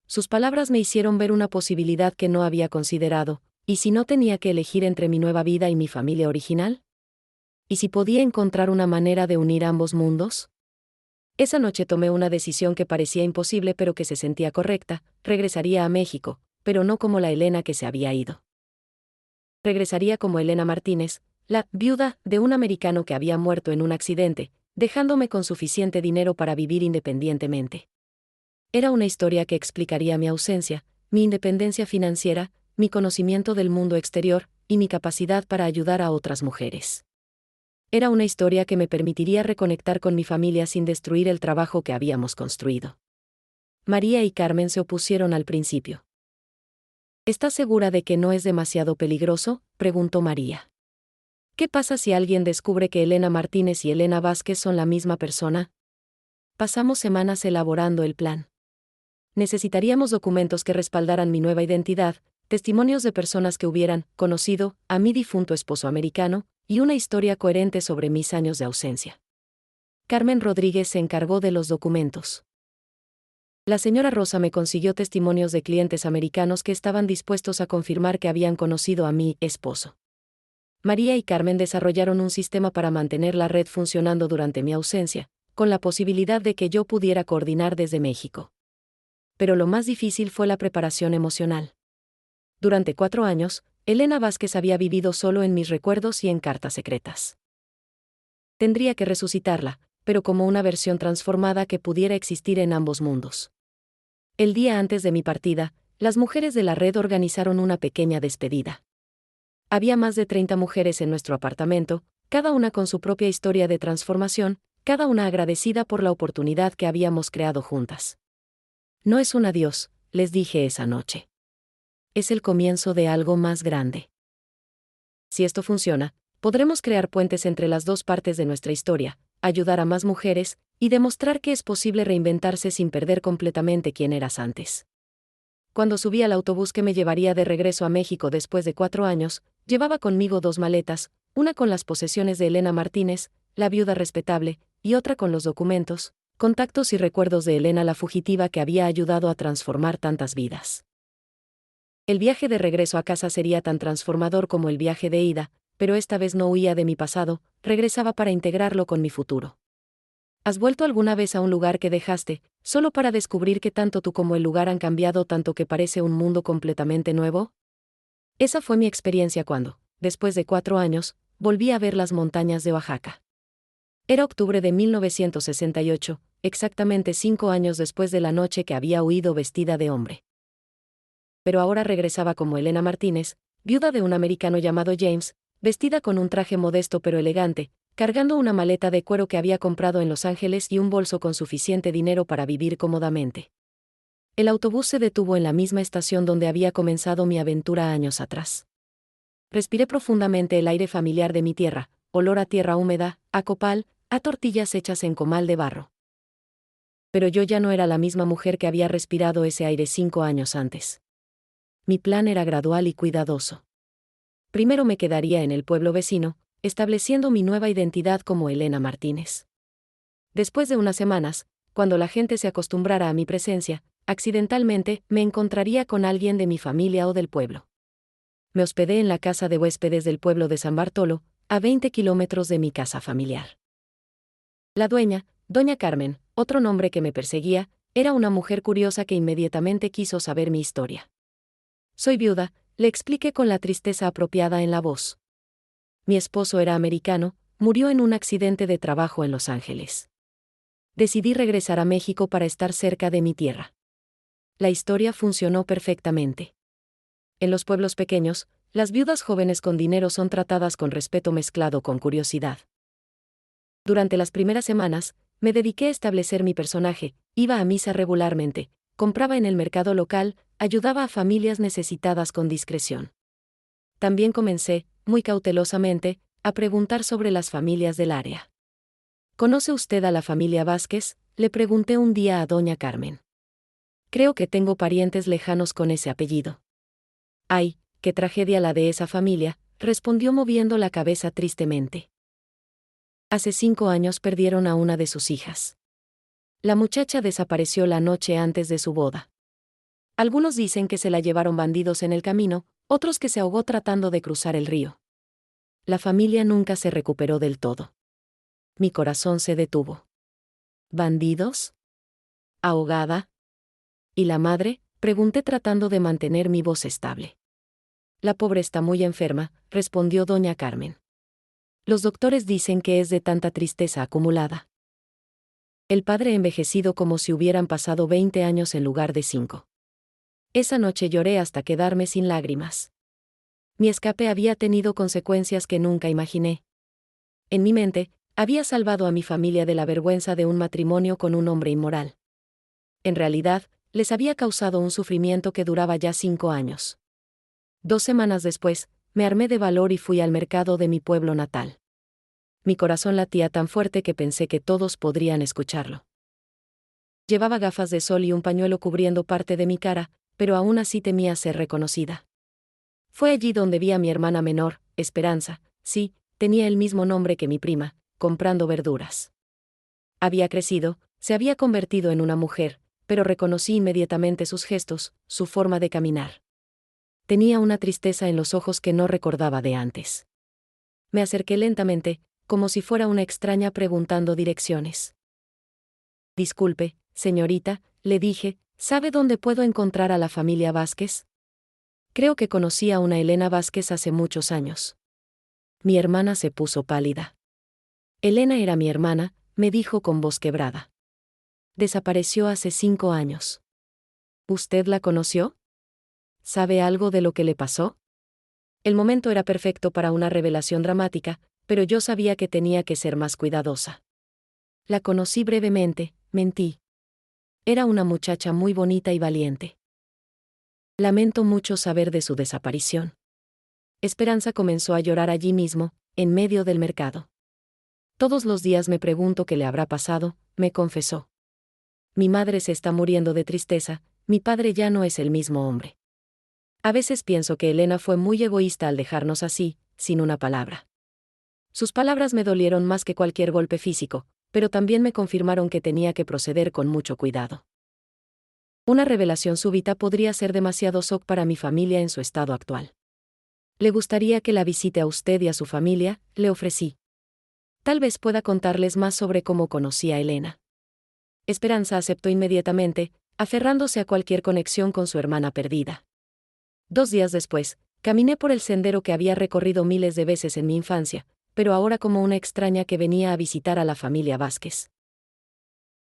Sus palabras me hicieron ver una posibilidad que no había considerado, ¿y si no tenía que elegir entre mi nueva vida y mi familia original? ¿Y si podía encontrar una manera de unir ambos mundos? Esa noche tomé una decisión que parecía imposible pero que se sentía correcta, regresaría a México, pero no como la Elena que se había ido. Regresaría como Elena Martínez, la viuda de un americano que había muerto en un accidente, dejándome con suficiente dinero para vivir independientemente. Era una historia que explicaría mi ausencia, mi independencia financiera, mi conocimiento del mundo exterior, y mi capacidad para ayudar a otras mujeres. Era una historia que me permitiría reconectar con mi familia sin destruir el trabajo que habíamos construido. María y Carmen se opusieron al principio. ¿Estás segura de que no es demasiado peligroso?, preguntó María. ¿Qué pasa si alguien descubre que Elena Martínez y Elena Vázquez son la misma persona? Pasamos semanas elaborando el plan. Necesitaríamos documentos que respaldaran mi nueva identidad, testimonios de personas que hubieran conocido a mi difunto esposo americano, y una historia coherente sobre mis años de ausencia. Carmen Rodríguez se encargó de los documentos. La señora Rosa me consiguió testimonios de clientes americanos que estaban dispuestos a confirmar que habían conocido a mi esposo. María y Carmen desarrollaron un sistema para mantener la red funcionando durante mi ausencia, con la posibilidad de que yo pudiera coordinar desde México. Pero lo más difícil fue la preparación emocional. Durante 4 años, Elena Vázquez había vivido solo en mis recuerdos y en cartas secretas. Tendría que resucitarla, pero como una versión transformada que pudiera existir en ambos mundos. El día antes de mi partida, las mujeres de la red organizaron una pequeña despedida. Había más de 30 mujeres en nuestro apartamento, cada una con su propia historia de transformación, cada una agradecida por la oportunidad que habíamos creado juntas. No es un adiós, les dije esa noche. Es el comienzo de algo más grande. Si esto funciona, podremos crear puentes entre las dos partes de nuestra historia, ayudar a más mujeres, y demostrar que es posible reinventarse sin perder completamente quién eras antes. Cuando subí al autobús que me llevaría de regreso a México después de 4 años, llevaba conmigo 2 maletas, una con las posesiones de Elena Martínez, la viuda respetable, y otra con los documentos, contactos y recuerdos de Elena la fugitiva que había ayudado a transformar tantas vidas. El viaje de regreso a casa sería tan transformador como el viaje de ida, pero esta vez no huía de mi pasado, regresaba para integrarlo con mi futuro. ¿Has vuelto alguna vez a un lugar que dejaste, solo para descubrir que tanto tú como el lugar han cambiado tanto que parece un mundo completamente nuevo? Esa fue mi experiencia cuando, después de 4 años, volví a ver las montañas de Oaxaca. Era octubre de 1968, exactamente 5 años después de la noche que había huido vestida de hombre. Pero ahora regresaba como Elena Martínez, viuda de un americano llamado James, vestida con un traje modesto pero elegante, cargando una maleta de cuero que había comprado en Los Ángeles y un bolso con suficiente dinero para vivir cómodamente. El autobús se detuvo en la misma estación donde había comenzado mi aventura años atrás. Respiré profundamente el aire familiar de mi tierra, olor a tierra húmeda, a copal, a tortillas hechas en comal de barro. Pero yo ya no era la misma mujer que había respirado ese aire 5 años antes. Mi plan era gradual y cuidadoso. Primero me quedaría en el pueblo vecino, estableciendo mi nueva identidad como Elena Martínez. Después de unas semanas, cuando la gente se acostumbrara a mi presencia, accidentalmente me encontraría con alguien de mi familia o del pueblo. Me hospedé en la casa de huéspedes del pueblo de San Bartolo, a 20 kilómetros de mi casa familiar. La dueña, doña Carmen, otro nombre que me perseguía, era una mujer curiosa que inmediatamente quiso saber mi historia. Soy viuda, le expliqué con la tristeza apropiada en la voz. Mi esposo era americano, murió en un accidente de trabajo en Los Ángeles. Decidí regresar a México para estar cerca de mi tierra. La historia funcionó perfectamente. En los pueblos pequeños, las viudas jóvenes con dinero son tratadas con respeto mezclado con curiosidad. Durante las primeras semanas, me dediqué a establecer mi personaje, iba a misa regularmente, compraba en el mercado local, ayudaba a familias necesitadas con discreción. También comencé, muy cautelosamente, a preguntar sobre las familias del área. ¿Conoce usted a la familia Vázquez?, le pregunté un día a doña Carmen. Creo que tengo parientes lejanos con ese apellido. Ay, qué tragedia la de esa familia, respondió moviendo la cabeza tristemente. Hace 5 años perdieron a una de sus hijas. La muchacha desapareció la noche antes de su boda. Algunos dicen que se la llevaron bandidos en el camino, otros que se ahogó tratando de cruzar el río. La familia nunca se recuperó del todo. Mi corazón se detuvo. ¿Bandidos? ¿Ahogada? ¿Y la madre?, pregunté tratando de mantener mi voz estable. La pobre está muy enferma, respondió doña Carmen. Los doctores dicen que es de tanta tristeza acumulada. El padre envejecido como si hubieran pasado 20 años en lugar de 5. Esa noche lloré hasta quedarme sin lágrimas. Mi escape había tenido consecuencias que nunca imaginé. En mi mente, había salvado a mi familia de la vergüenza de un matrimonio con un hombre inmoral. En realidad, les había causado un sufrimiento que duraba ya 5 años. 2 semanas después, me armé de valor y fui al mercado de mi pueblo natal. Mi corazón latía tan fuerte que pensé que todos podrían escucharlo. Llevaba gafas de sol y un pañuelo cubriendo parte de mi cara, pero aún así temía ser reconocida. Fue allí donde vi a mi hermana menor, Esperanza, sí, tenía el mismo nombre que mi prima, comprando verduras. Había crecido, se había convertido en una mujer, pero reconocí inmediatamente sus gestos, su forma de caminar. Tenía una tristeza en los ojos que no recordaba de antes. Me acerqué lentamente, como si fuera una extraña preguntando direcciones. Disculpe, señorita, le dije, ¿sabe dónde puedo encontrar a la familia Vázquez? Creo que conocí a una Elena Vázquez hace muchos años. Mi hermana se puso pálida. Elena era mi hermana, me dijo con voz quebrada. Desapareció hace 5 años. ¿Usted la conoció? ¿Sabe algo de lo que le pasó? El momento era perfecto para una revelación dramática, pero yo sabía que tenía que ser más cuidadosa. La conocí brevemente, mentí. Era una muchacha muy bonita y valiente. Lamento mucho saber de su desaparición. Esperanza comenzó a llorar allí mismo, en medio del mercado. Todos los días me pregunto qué le habrá pasado, me confesó. Mi madre se está muriendo de tristeza, mi padre ya no es el mismo hombre. A veces pienso que Elena fue muy egoísta al dejarnos así, sin una palabra. Sus palabras me dolieron más que cualquier golpe físico, pero también me confirmaron que tenía que proceder con mucho cuidado. Una revelación súbita podría ser demasiado shock para mi familia en su estado actual. ¿Le gustaría que la visite a usted y a su familia?, le ofrecí. Tal vez pueda contarles más sobre cómo conocí a Elena. Esperanza aceptó inmediatamente, aferrándose a cualquier conexión con su hermana perdida. 2 días después, caminé por el sendero que había recorrido miles de veces en mi infancia, pero ahora como una extraña que venía a visitar a la familia Vázquez.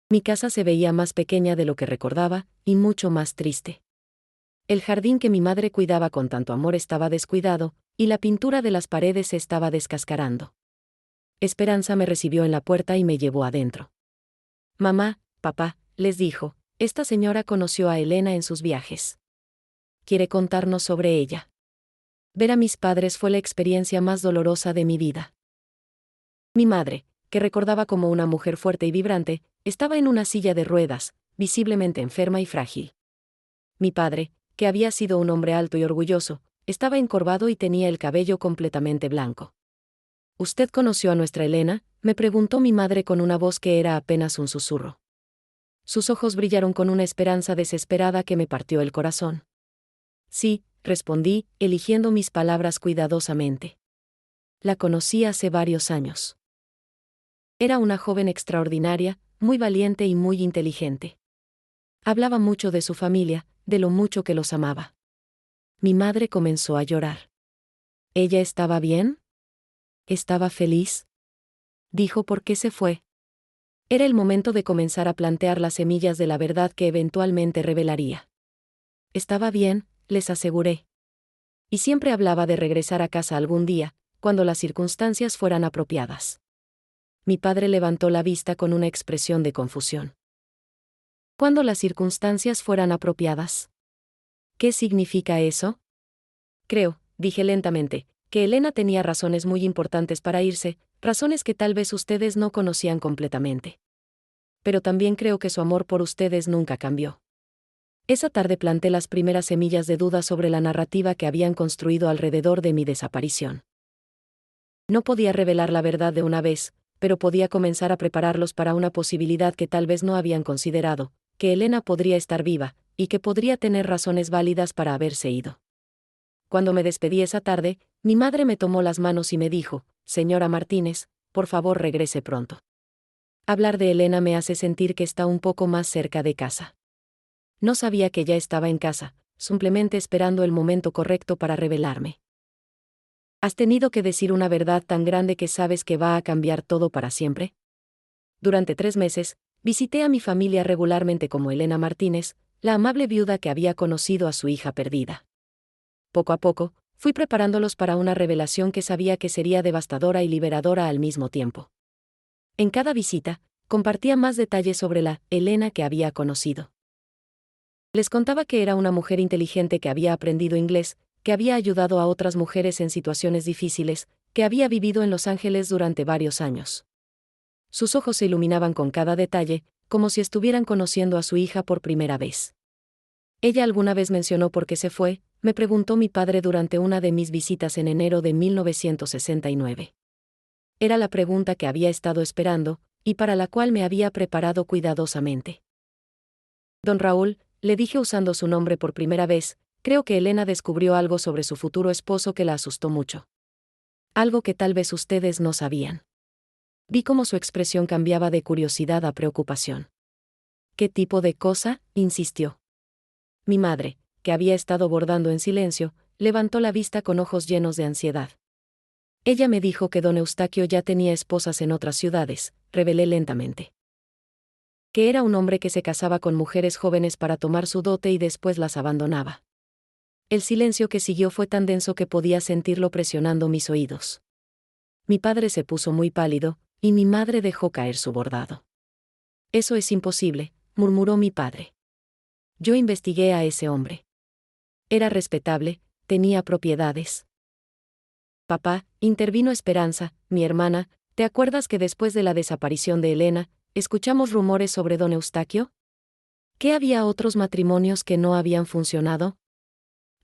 Mi casa se veía más pequeña de lo que recordaba, y mucho más triste. El jardín que mi madre cuidaba con tanto amor estaba descuidado, y la pintura de las paredes se estaba descascarando. Esperanza me recibió en la puerta y me llevó adentro. Mamá, papá, les dijo, esta señora conoció a Elena en sus viajes. ¿Quiere contarnos sobre ella? Ver a mis padres fue la experiencia más dolorosa de mi vida. Mi madre, que recordaba como una mujer fuerte y vibrante, estaba en una silla de ruedas, visiblemente enferma y frágil. Mi padre, que había sido un hombre alto y orgulloso, estaba encorvado y tenía el cabello completamente blanco. ¿Usted conoció a nuestra Elena?, me preguntó mi madre con una voz que era apenas un susurro. Sus ojos brillaron con una esperanza desesperada que me partió el corazón. Sí, respondí, eligiendo mis palabras cuidadosamente. La conocí hace varios años. Era una joven extraordinaria, muy valiente y muy inteligente. Hablaba mucho de su familia, de lo mucho que los amaba. Mi madre comenzó a llorar. ¿Ella estaba bien? ¿Estaba feliz? Dijo por qué se fue. Era el momento de comenzar a plantear las semillas de la verdad que eventualmente revelaría. Estaba bien, les aseguré. Y siempre hablaba de regresar a casa algún día, cuando las circunstancias fueran apropiadas. Mi padre levantó la vista con una expresión de confusión. ¿Cuándo las circunstancias fueran apropiadas? ¿Qué significa eso? Creo, dije lentamente, que Elena tenía razones muy importantes para irse, razones que tal vez ustedes no conocían completamente. Pero también creo que su amor por ustedes nunca cambió. Esa tarde planté las primeras semillas de duda sobre la narrativa que habían construido alrededor de mi desaparición. No podía revelar la verdad de una vez, pero podía comenzar a prepararlos para una posibilidad que tal vez no habían considerado, que Elena podría estar viva, y que podría tener razones válidas para haberse ido. Cuando me despedí esa tarde, mi madre me tomó las manos y me dijo, señora Martínez, por favor regrese pronto. Hablar de Elena me hace sentir que está un poco más cerca de casa. No sabía que ya estaba en casa, simplemente esperando el momento correcto para revelarme. ¿Has tenido que decir una verdad tan grande que sabes que va a cambiar todo para siempre? Durante 3 meses, visité a mi familia regularmente como Elena Martínez, la amable viuda que había conocido a su hija perdida. Poco a poco, fui preparándolos para una revelación que sabía que sería devastadora y liberadora al mismo tiempo. En cada visita, compartía más detalles sobre la Elena que había conocido. Les contaba que era una mujer inteligente que había aprendido inglés, que había ayudado a otras mujeres en situaciones difíciles, que había vivido en Los Ángeles durante varios años. Sus ojos se iluminaban con cada detalle, como si estuvieran conociendo a su hija por primera vez. Ella alguna vez mencionó por qué se fue, me preguntó mi padre durante una de mis visitas en enero de 1969. Era la pregunta que había estado esperando, y para la cual me había preparado cuidadosamente. Don Raúl, le dije usando su nombre por primera vez, creo que Elena descubrió algo sobre su futuro esposo que la asustó mucho. Algo que tal vez ustedes no sabían. Vi cómo su expresión cambiaba de curiosidad a preocupación. ¿Qué tipo de cosa?, insistió. Mi madre, que había estado bordando en silencio, levantó la vista con ojos llenos de ansiedad. Ella me dijo que don Eustaquio ya tenía esposas en otras ciudades, revelé lentamente. Que era un hombre que se casaba con mujeres jóvenes para tomar su dote y después las abandonaba. El silencio que siguió fue tan denso que podía sentirlo presionando mis oídos. Mi padre se puso muy pálido, y mi madre dejó caer su bordado. Eso es imposible, murmuró mi padre. Yo investigué a ese hombre. Era respetable, tenía propiedades. Papá, intervino Esperanza, mi hermana, ¿te acuerdas que después de la desaparición de Elena, escuchamos rumores sobre don Eustaquio? ¿Que había otros matrimonios que no habían funcionado?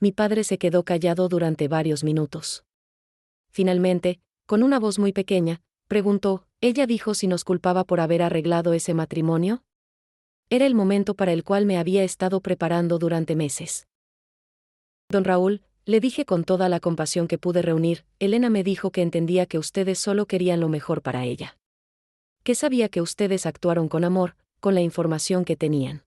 Mi padre se quedó callado durante varios minutos. Finalmente, con una voz muy pequeña, preguntó, ¿ella dijo si nos culpaba por haber arreglado ese matrimonio? Era el momento para el cual me había estado preparando durante meses. Don Raúl, le dije con toda la compasión que pude reunir, Elena me dijo que entendía que ustedes solo querían lo mejor para ella. Que sabía que ustedes actuaron con amor, con la información que tenían.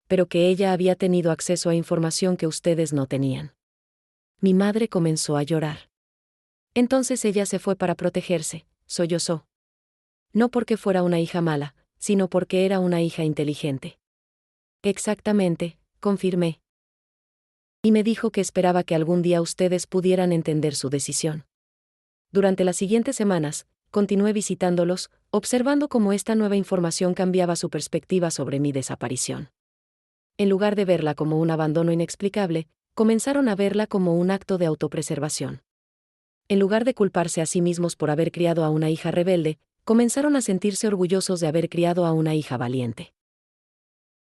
Pero que ella había tenido acceso a información que ustedes no tenían. Mi madre comenzó a llorar. Entonces ella se fue para protegerse, sollozó. No porque fuera una hija mala, sino porque era una hija inteligente. Exactamente, confirmé. Y me dijo que esperaba que algún día ustedes pudieran entender su decisión. Durante las siguientes semanas, continué visitándolos, observando cómo esta nueva información cambiaba su perspectiva sobre mi desaparición. En lugar de verla como un abandono inexplicable, comenzaron a verla como un acto de autopreservación. En lugar de culparse a sí mismos por haber criado a una hija rebelde, comenzaron a sentirse orgullosos de haber criado a una hija valiente.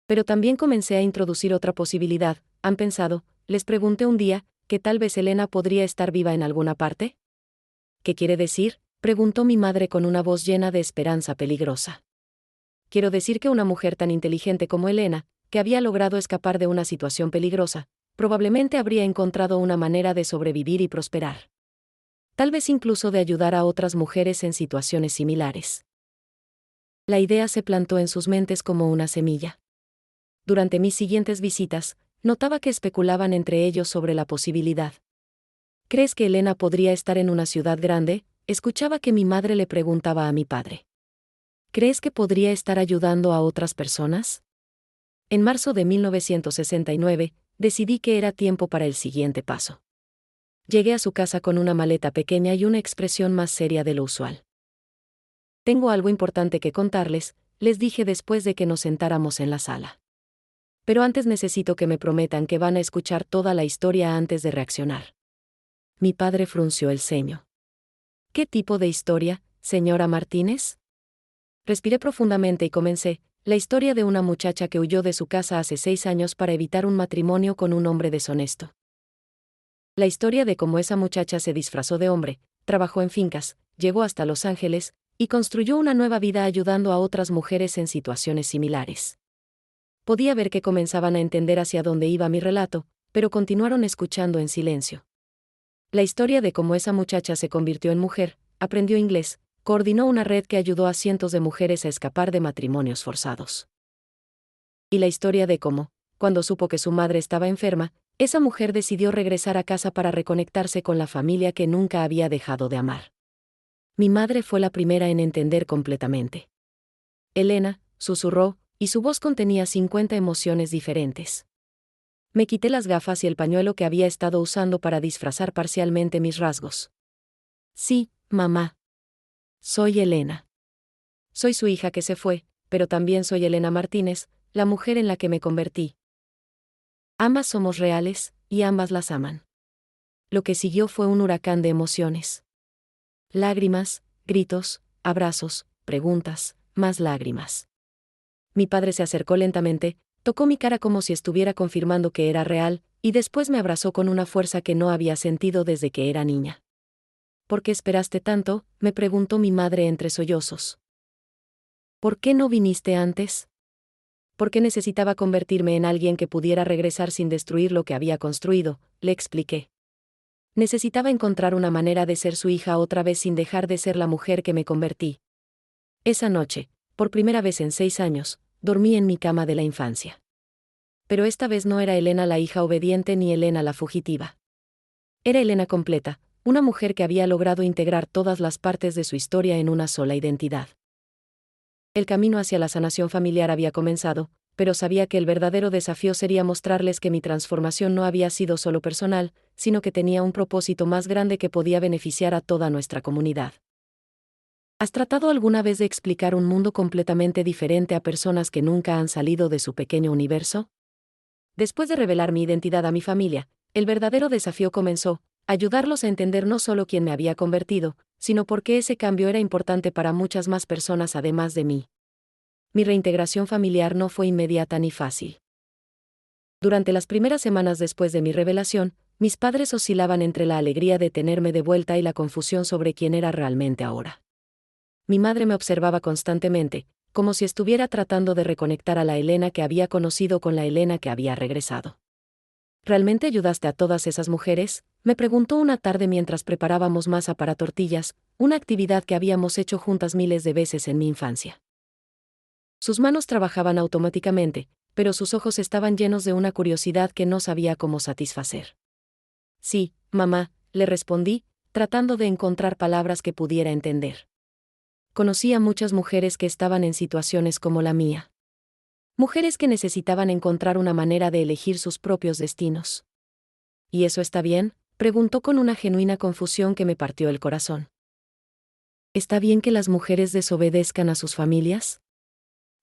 Pero también comencé a introducir otra posibilidad, ¿han pensado? Les pregunté un día, que tal vez Elena podría estar viva en alguna parte. ¿Qué quiere decir?, preguntó mi madre con una voz llena de esperanza peligrosa. Quiero decir que una mujer tan inteligente como Elena, que había logrado escapar de una situación peligrosa, probablemente habría encontrado una manera de sobrevivir y prosperar. Tal vez incluso de ayudar a otras mujeres en situaciones similares. La idea se plantó en sus mentes como una semilla. Durante mis siguientes visitas, notaba que especulaban entre ellos sobre la posibilidad. ¿Crees que Elena podría estar en una ciudad grande?, escuchaba que mi madre le preguntaba a mi padre. ¿Crees que podría estar ayudando a otras personas? En marzo de 1969, decidí que era tiempo para el siguiente paso. Llegué a su casa con una maleta pequeña y una expresión más seria de lo usual. Tengo algo importante que contarles, les dije después de que nos sentáramos en la sala. Pero antes necesito que me prometan que van a escuchar toda la historia antes de reaccionar. Mi padre frunció el ceño. ¿Qué tipo de historia, señora Martínez? Respiré profundamente y comencé, la historia de una muchacha que huyó de su casa hace 6 años para evitar un matrimonio con un hombre deshonesto. La historia de cómo esa muchacha se disfrazó de hombre, trabajó en fincas, llegó hasta Los Ángeles, y construyó una nueva vida ayudando a otras mujeres en situaciones similares. Podía ver que comenzaban a entender hacia dónde iba mi relato, pero continuaron escuchando en silencio. La historia de cómo esa muchacha se convirtió en mujer, aprendió inglés, coordinó una red que ayudó a cientos de mujeres a escapar de matrimonios forzados. Y la historia de cómo, cuando supo que su madre estaba enferma, Esa mujer decidió regresar a casa para reconectarse con la familia que nunca había dejado de amar. Mi madre fue la primera en entender completamente. Elena, susurró, y su voz contenía 50 emociones diferentes. Me quité las gafas y el pañuelo que había estado usando para disfrazar parcialmente mis rasgos. Sí, mamá. Soy Elena. Soy su hija que se fue, pero también soy Elena Martínez, la mujer en la que me convertí. Ambas somos reales, y ambas las aman. Lo que siguió fue un huracán de emociones. Lágrimas, gritos, abrazos, preguntas, más lágrimas. Mi padre se acercó lentamente, tocó mi cara como si estuviera confirmando que era real, y después me abrazó con una fuerza que no había sentido desde que era niña. ¿Por qué esperaste tanto?, me preguntó mi madre entre sollozos. ¿Por qué no viniste antes? Porque necesitaba convertirme en alguien que pudiera regresar sin destruir lo que había construido, le expliqué. Necesitaba encontrar una manera de ser su hija otra vez sin dejar de ser la mujer que me convertí. Esa noche, por primera vez en 6 años, dormí en mi cama de la infancia. Pero esta vez no era Elena la hija obediente ni Elena la fugitiva. Era Elena completa, una mujer que había logrado integrar todas las partes de su historia en una sola identidad. El camino hacia la sanación familiar había comenzado, pero sabía que el verdadero desafío sería mostrarles que mi transformación no había sido solo personal, sino que tenía un propósito más grande que podía beneficiar a toda nuestra comunidad. ¿Has tratado alguna vez de explicar un mundo completamente diferente a personas que nunca han salido de su pequeño universo? Después de revelar mi identidad a mi familia, el verdadero desafío comenzó: ayudarlos a entender no solo quién me había convertido, sino por qué ese cambio era importante para muchas más personas además de mí. Mi reintegración familiar no fue inmediata ni fácil. Durante las primeras semanas después de mi revelación, mis padres oscilaban entre la alegría de tenerme de vuelta y la confusión sobre quién era realmente ahora. Mi madre me observaba constantemente, como si estuviera tratando de reconectar a la Elena que había conocido con la Elena que había regresado. ¿Realmente ayudaste a todas esas mujeres?, me preguntó una tarde mientras preparábamos masa para tortillas, una actividad que habíamos hecho juntas miles de veces en mi infancia. Sus manos trabajaban automáticamente, pero sus ojos estaban llenos de una curiosidad que no sabía cómo satisfacer. Sí, mamá, le respondí, tratando de encontrar palabras que pudiera entender. Conocí a muchas mujeres que estaban en situaciones como la mía. Mujeres que necesitaban encontrar una manera de elegir sus propios destinos. ¿Y eso está bien?, preguntó con una genuina confusión que me partió el corazón. ¿Está bien que las mujeres desobedezcan a sus familias?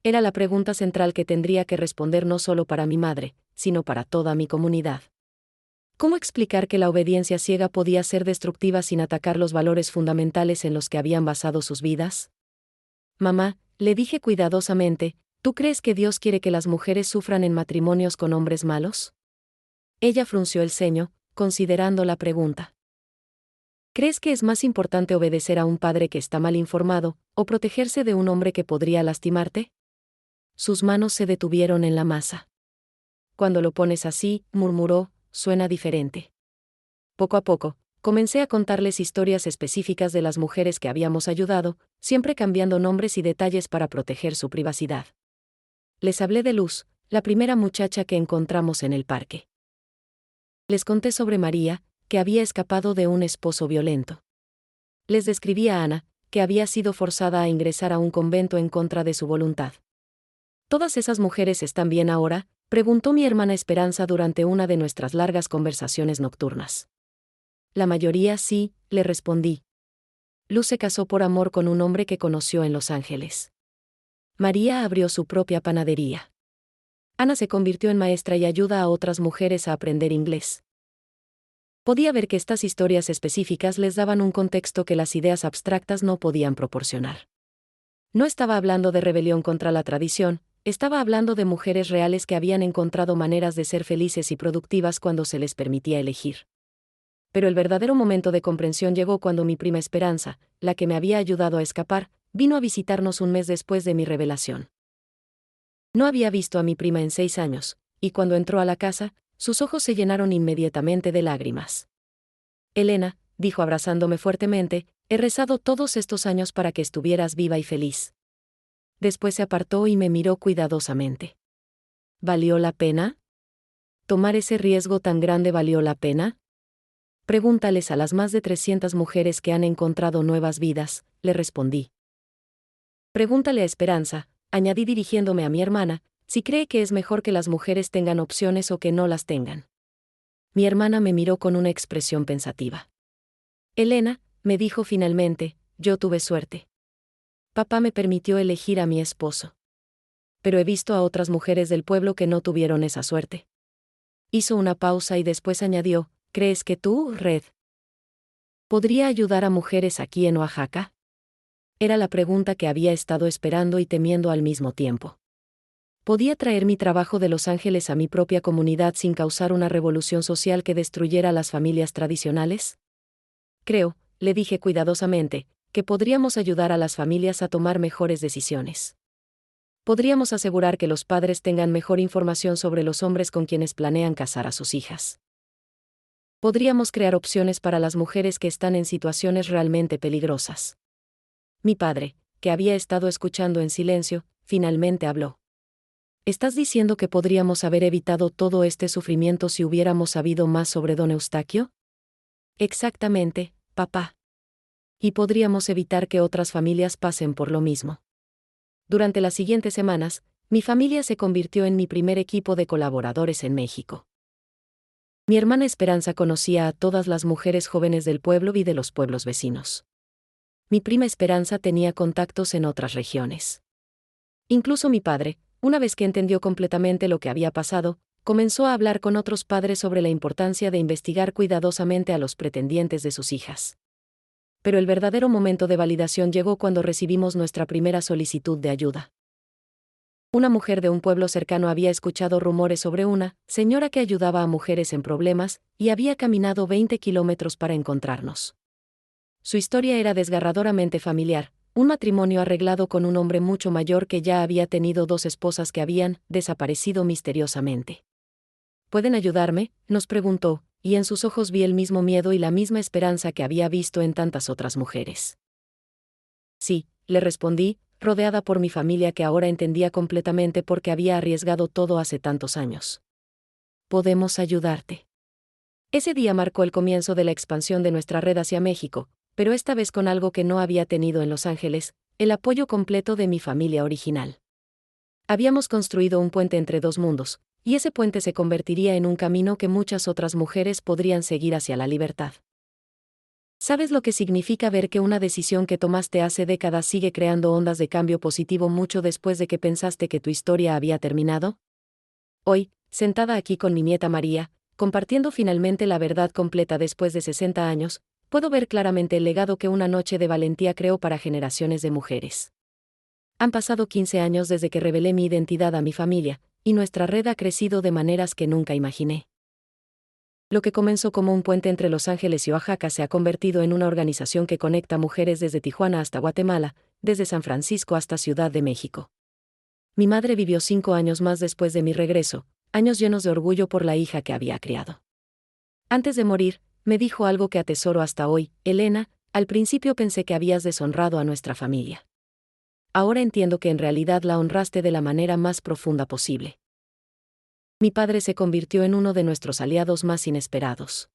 Era la pregunta central que tendría que responder no solo para mi madre, sino para toda mi comunidad. ¿Cómo explicar que la obediencia ciega podía ser destructiva sin atacar los valores fundamentales en los que habían basado sus vidas? Mamá, le dije cuidadosamente, ¿tú crees que Dios quiere que las mujeres sufran en matrimonios con hombres malos? Ella frunció el ceño, considerando la pregunta. ¿Crees que es más importante obedecer a un padre que está mal informado, o protegerse de un hombre que podría lastimarte? Sus manos se detuvieron en la masa. Cuando lo pones así, murmuró, suena diferente. Poco a poco, comencé a contarles historias específicas de las mujeres que habíamos ayudado, siempre cambiando nombres y detalles para proteger su privacidad. Les hablé de Luz, la primera muchacha que encontramos en el parque. Les conté sobre María, que había escapado de un esposo violento. Les describí a Ana, que había sido forzada a ingresar a un convento en contra de su voluntad. ¿Todas esas mujeres están bien ahora?, preguntó mi hermana Esperanza durante una de nuestras largas conversaciones nocturnas. La mayoría sí, le respondí. Luz se casó por amor con un hombre que conoció en Los Ángeles. María abrió su propia panadería. Ana se convirtió en maestra y ayuda a otras mujeres a aprender inglés. Podía ver que estas historias específicas les daban un contexto que las ideas abstractas no podían proporcionar. No estaba hablando de rebelión contra la tradición, estaba hablando de mujeres reales que habían encontrado maneras de ser felices y productivas cuando se les permitía elegir. Pero el verdadero momento de comprensión llegó cuando mi prima Esperanza, la que me había ayudado a escapar, vino a visitarnos un mes después de mi revelación. No había visto a mi prima en 6 años, y cuando entró a la casa, sus ojos se llenaron inmediatamente de lágrimas. Elena, dijo abrazándome fuertemente, he rezado todos estos años para que estuvieras viva y feliz. Después se apartó y me miró cuidadosamente. ¿Valió la pena? ¿Tomar ese riesgo tan grande valió la pena? Pregúntales a las más de 300 mujeres que han encontrado nuevas vidas, le respondí. Pregúntale a Esperanza, añadí dirigiéndome a mi hermana, si cree que es mejor que las mujeres tengan opciones o que no las tengan. Mi hermana me miró con una expresión pensativa. Elena, me dijo finalmente, yo tuve suerte. Papá me permitió elegir a mi esposo. Pero he visto a otras mujeres del pueblo que no tuvieron esa suerte. Hizo una pausa y después añadió, ¿crees que tú, Red, podría ayudar a mujeres aquí en Oaxaca? Era la pregunta que había estado esperando y temiendo al mismo tiempo. ¿Podía traer mi trabajo de Los Ángeles a mi propia comunidad sin causar una revolución social que destruyera a las familias tradicionales? Creo, le dije cuidadosamente, que podríamos ayudar a las familias a tomar mejores decisiones. Podríamos asegurar que los padres tengan mejor información sobre los hombres con quienes planean casar a sus hijas. Podríamos crear opciones para las mujeres que están en situaciones realmente peligrosas. Mi padre, que había estado escuchando en silencio, finalmente habló. ¿Estás diciendo que podríamos haber evitado todo este sufrimiento si hubiéramos sabido más sobre don Eustaquio? Exactamente, papá. Y podríamos evitar que otras familias pasen por lo mismo. Durante las siguientes semanas, mi familia se convirtió en mi primer equipo de colaboradores en México. Mi hermana Esperanza conocía a todas las mujeres jóvenes del pueblo y de los pueblos vecinos. Mi prima Esperanza tenía contactos en otras regiones. Incluso mi padre, una vez que entendió completamente lo que había pasado, comenzó a hablar con otros padres sobre la importancia de investigar cuidadosamente a los pretendientes de sus hijas. Pero el verdadero momento de validación llegó cuando recibimos nuestra primera solicitud de ayuda. Una mujer de un pueblo cercano había escuchado rumores sobre una señora que ayudaba a mujeres en problemas, y había caminado 20 kilómetros para encontrarnos. Su historia era desgarradoramente familiar, un matrimonio arreglado con un hombre mucho mayor que ya había tenido 2 esposas que habían desaparecido misteriosamente. ¿Pueden ayudarme?, nos preguntó, y en sus ojos vi el mismo miedo y la misma esperanza que había visto en tantas otras mujeres. Sí, le respondí, rodeada por mi familia que ahora entendía completamente por qué había arriesgado todo hace tantos años. Podemos ayudarte. Ese día marcó el comienzo de la expansión de nuestra red hacia México, pero esta vez con algo que no había tenido en Los Ángeles, el apoyo completo de mi familia original. Habíamos construido un puente entre dos mundos, y ese puente se convertiría en un camino que muchas otras mujeres podrían seguir hacia la libertad. ¿Sabes lo que significa ver que una decisión que tomaste hace décadas sigue creando ondas de cambio positivo mucho después de que pensaste que tu historia había terminado? Hoy, sentada aquí con mi nieta María, compartiendo finalmente la verdad completa después de 60 años, puedo ver claramente el legado que una noche de valentía creó para generaciones de mujeres. Han pasado 15 años desde que revelé mi identidad a mi familia, y nuestra red ha crecido de maneras que nunca imaginé. Lo que comenzó como un puente entre Los Ángeles y Oaxaca se ha convertido en una organización que conecta mujeres desde Tijuana hasta Guatemala, desde San Francisco hasta Ciudad de México. Mi madre vivió 5 años más después de mi regreso, años llenos de orgullo por la hija que había criado. Antes de morir, me dijo algo que atesoro hasta hoy: Elena, al principio pensé que habías deshonrado a nuestra familia. Ahora entiendo que en realidad la honraste de la manera más profunda posible. Mi padre se convirtió en uno de nuestros aliados más inesperados.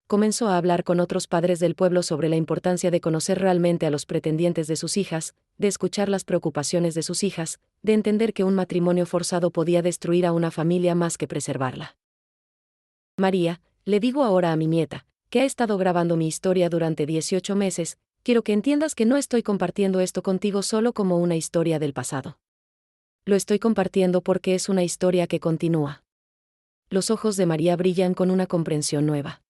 Comenzó a hablar con otros padres del pueblo sobre la importancia de conocer realmente a los pretendientes de sus hijas, de escuchar las preocupaciones de sus hijas, de entender que un matrimonio forzado podía destruir a una familia más que preservarla. María, le digo ahora a mi nieta, que ha estado grabando mi historia durante 18 meses, quiero que entiendas que no estoy compartiendo esto contigo solo como una historia del pasado. Lo estoy compartiendo porque es una historia que continúa. Los ojos de María brillan con una comprensión nueva.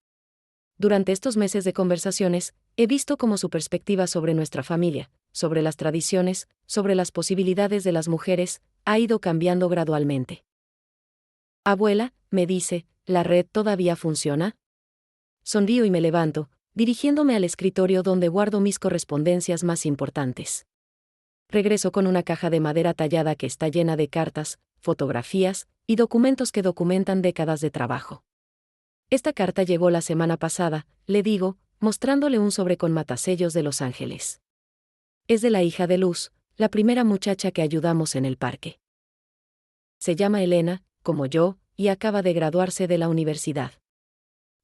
Durante estos meses de conversaciones, he visto cómo su perspectiva sobre nuestra familia, sobre las tradiciones, sobre las posibilidades de las mujeres, ha ido cambiando gradualmente. Abuela, me dice, ¿la red todavía funciona? Sonrío y me levanto, dirigiéndome al escritorio donde guardo mis correspondencias más importantes. Regreso con una caja de madera tallada que está llena de cartas, fotografías y documentos que documentan décadas de trabajo. Esta carta llegó la semana pasada, le digo, mostrándole un sobre con matasellos de Los Ángeles. Es de la hija de Luz, la primera muchacha que ayudamos en el parque. Se llama Elena, como yo, y acaba de graduarse de la universidad.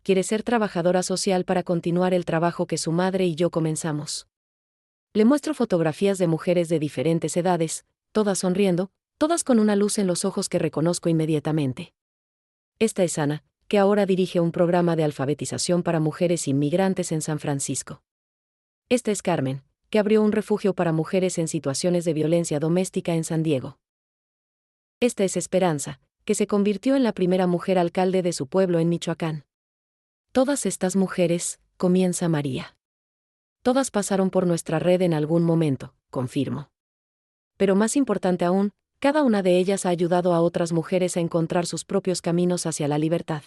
Quiere ser trabajadora social para continuar el trabajo que su madre y yo comenzamos. Le muestro fotografías de mujeres de diferentes edades, todas sonriendo, todas con una luz en los ojos que reconozco inmediatamente. Esta es Ana, que ahora dirige un programa de alfabetización para mujeres inmigrantes en San Francisco. Esta es Carmen, que abrió un refugio para mujeres en situaciones de violencia doméstica en San Diego. Esta es Esperanza, que se convirtió en la primera mujer alcalde de su pueblo en Michoacán. Todas estas mujeres, comienza María. Todas pasaron por nuestra red en algún momento, confirmo. Pero más importante aún, cada una de ellas ha ayudado a otras mujeres a encontrar sus propios caminos hacia la libertad.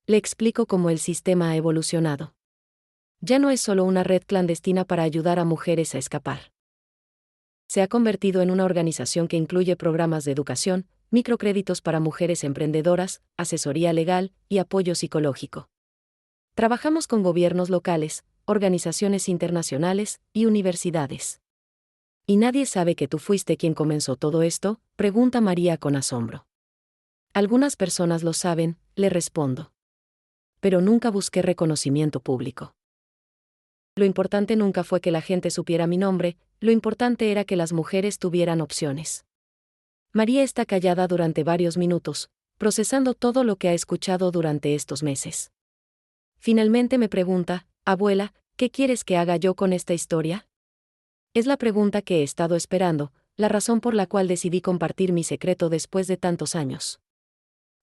Le explico cómo el sistema ha evolucionado. Ya no es solo una red clandestina para ayudar a mujeres a escapar. Se ha convertido en una organización que incluye programas de educación, microcréditos para mujeres emprendedoras, asesoría legal y apoyo psicológico. Trabajamos con gobiernos locales, organizaciones internacionales y universidades. ¿Y nadie sabe que tú fuiste quien comenzó todo esto?, pregunta María con asombro. Algunas personas lo saben, le respondo. Pero nunca busqué reconocimiento público. Lo importante nunca fue que la gente supiera mi nombre, lo importante era que las mujeres tuvieran opciones. María está callada durante varios minutos, procesando todo lo que ha escuchado durante estos meses. Finalmente me pregunta, abuela, ¿qué quieres que haga yo con esta historia? Es la pregunta que he estado esperando, la razón por la cual decidí compartir mi secreto después de tantos años.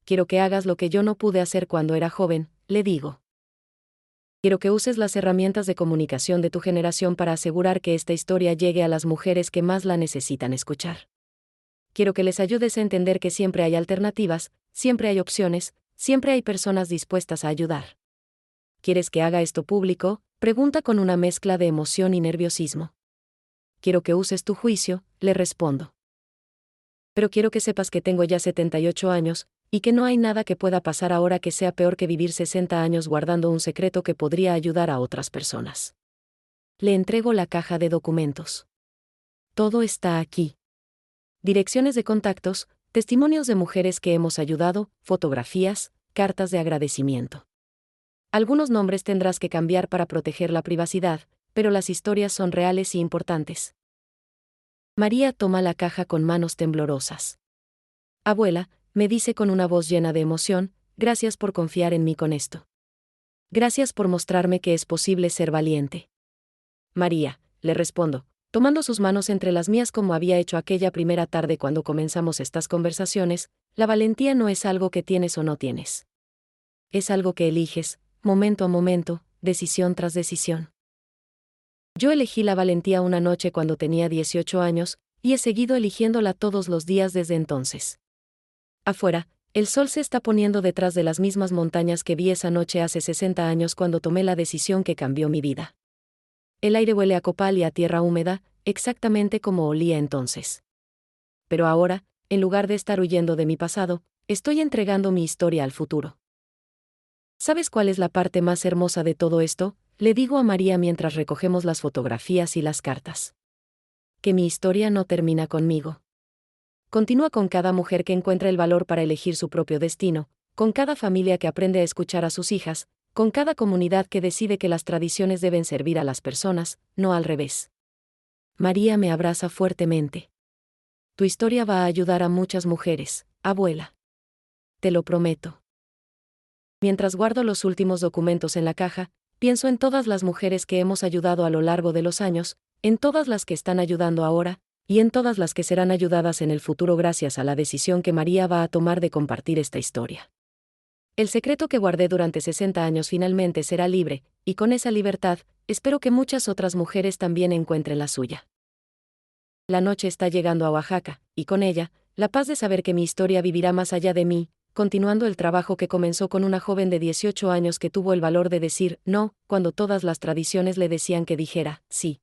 Quiero que hagas lo que yo no pude hacer cuando era joven, le digo. Quiero que uses las herramientas de comunicación de tu generación para asegurar que esta historia llegue a las mujeres que más la necesitan escuchar. Quiero que les ayudes a entender que siempre hay alternativas, siempre hay opciones, siempre hay personas dispuestas a ayudar. ¿Quieres que haga esto público?, pregunta con una mezcla de emoción y nerviosismo. Quiero que uses tu juicio, le respondo. Pero quiero que sepas que tengo ya 78 años, y que no hay nada que pueda pasar ahora que sea peor que vivir 60 años guardando un secreto que podría ayudar a otras personas. Le entrego la caja de documentos. Todo está aquí. Direcciones de contactos, testimonios de mujeres que hemos ayudado, fotografías, cartas de agradecimiento. Algunos nombres tendrás que cambiar para proteger la privacidad, pero las historias son reales y importantes. María toma la caja con manos temblorosas. Abuela, me dice con una voz llena de emoción, gracias por confiar en mí con esto. Gracias por mostrarme que es posible ser valiente. María, le respondo, tomando sus manos entre las mías como había hecho aquella primera tarde cuando comenzamos estas conversaciones, la valentía no es algo que tienes o no tienes. Es algo que eliges, momento a momento, decisión tras decisión. Yo elegí la valentía una noche cuando tenía 18 años, y he seguido eligiéndola todos los días desde entonces. Afuera, el sol se está poniendo detrás de las mismas montañas que vi esa noche hace 60 años cuando tomé la decisión que cambió mi vida. El aire huele a copal y a tierra húmeda, exactamente como olía entonces. Pero ahora, en lugar de estar huyendo de mi pasado, estoy entregando mi historia al futuro. ¿Sabes cuál es la parte más hermosa de todo esto?, le digo a María mientras recogemos las fotografías y las cartas. Que mi historia no termina conmigo. Continúa con cada mujer que encuentra el valor para elegir su propio destino, con cada familia que aprende a escuchar a sus hijas, con cada comunidad que decide que las tradiciones deben servir a las personas, no al revés. María me abraza fuertemente. Tu historia va a ayudar a muchas mujeres, abuela. Te lo prometo. Mientras guardo los últimos documentos en la caja, pienso en todas las mujeres que hemos ayudado a lo largo de los años, en todas las que están ayudando ahora, y en todas las que serán ayudadas en el futuro gracias a la decisión que María va a tomar de compartir esta historia. El secreto que guardé durante 60 años finalmente será libre, y con esa libertad, espero que muchas otras mujeres también encuentren la suya. La noche está llegando a Oaxaca, y con ella, la paz de saber que mi historia vivirá más allá de mí, continuando el trabajo que comenzó con una joven de 18 años que tuvo el valor de decir no, cuando todas las tradiciones le decían que dijera sí.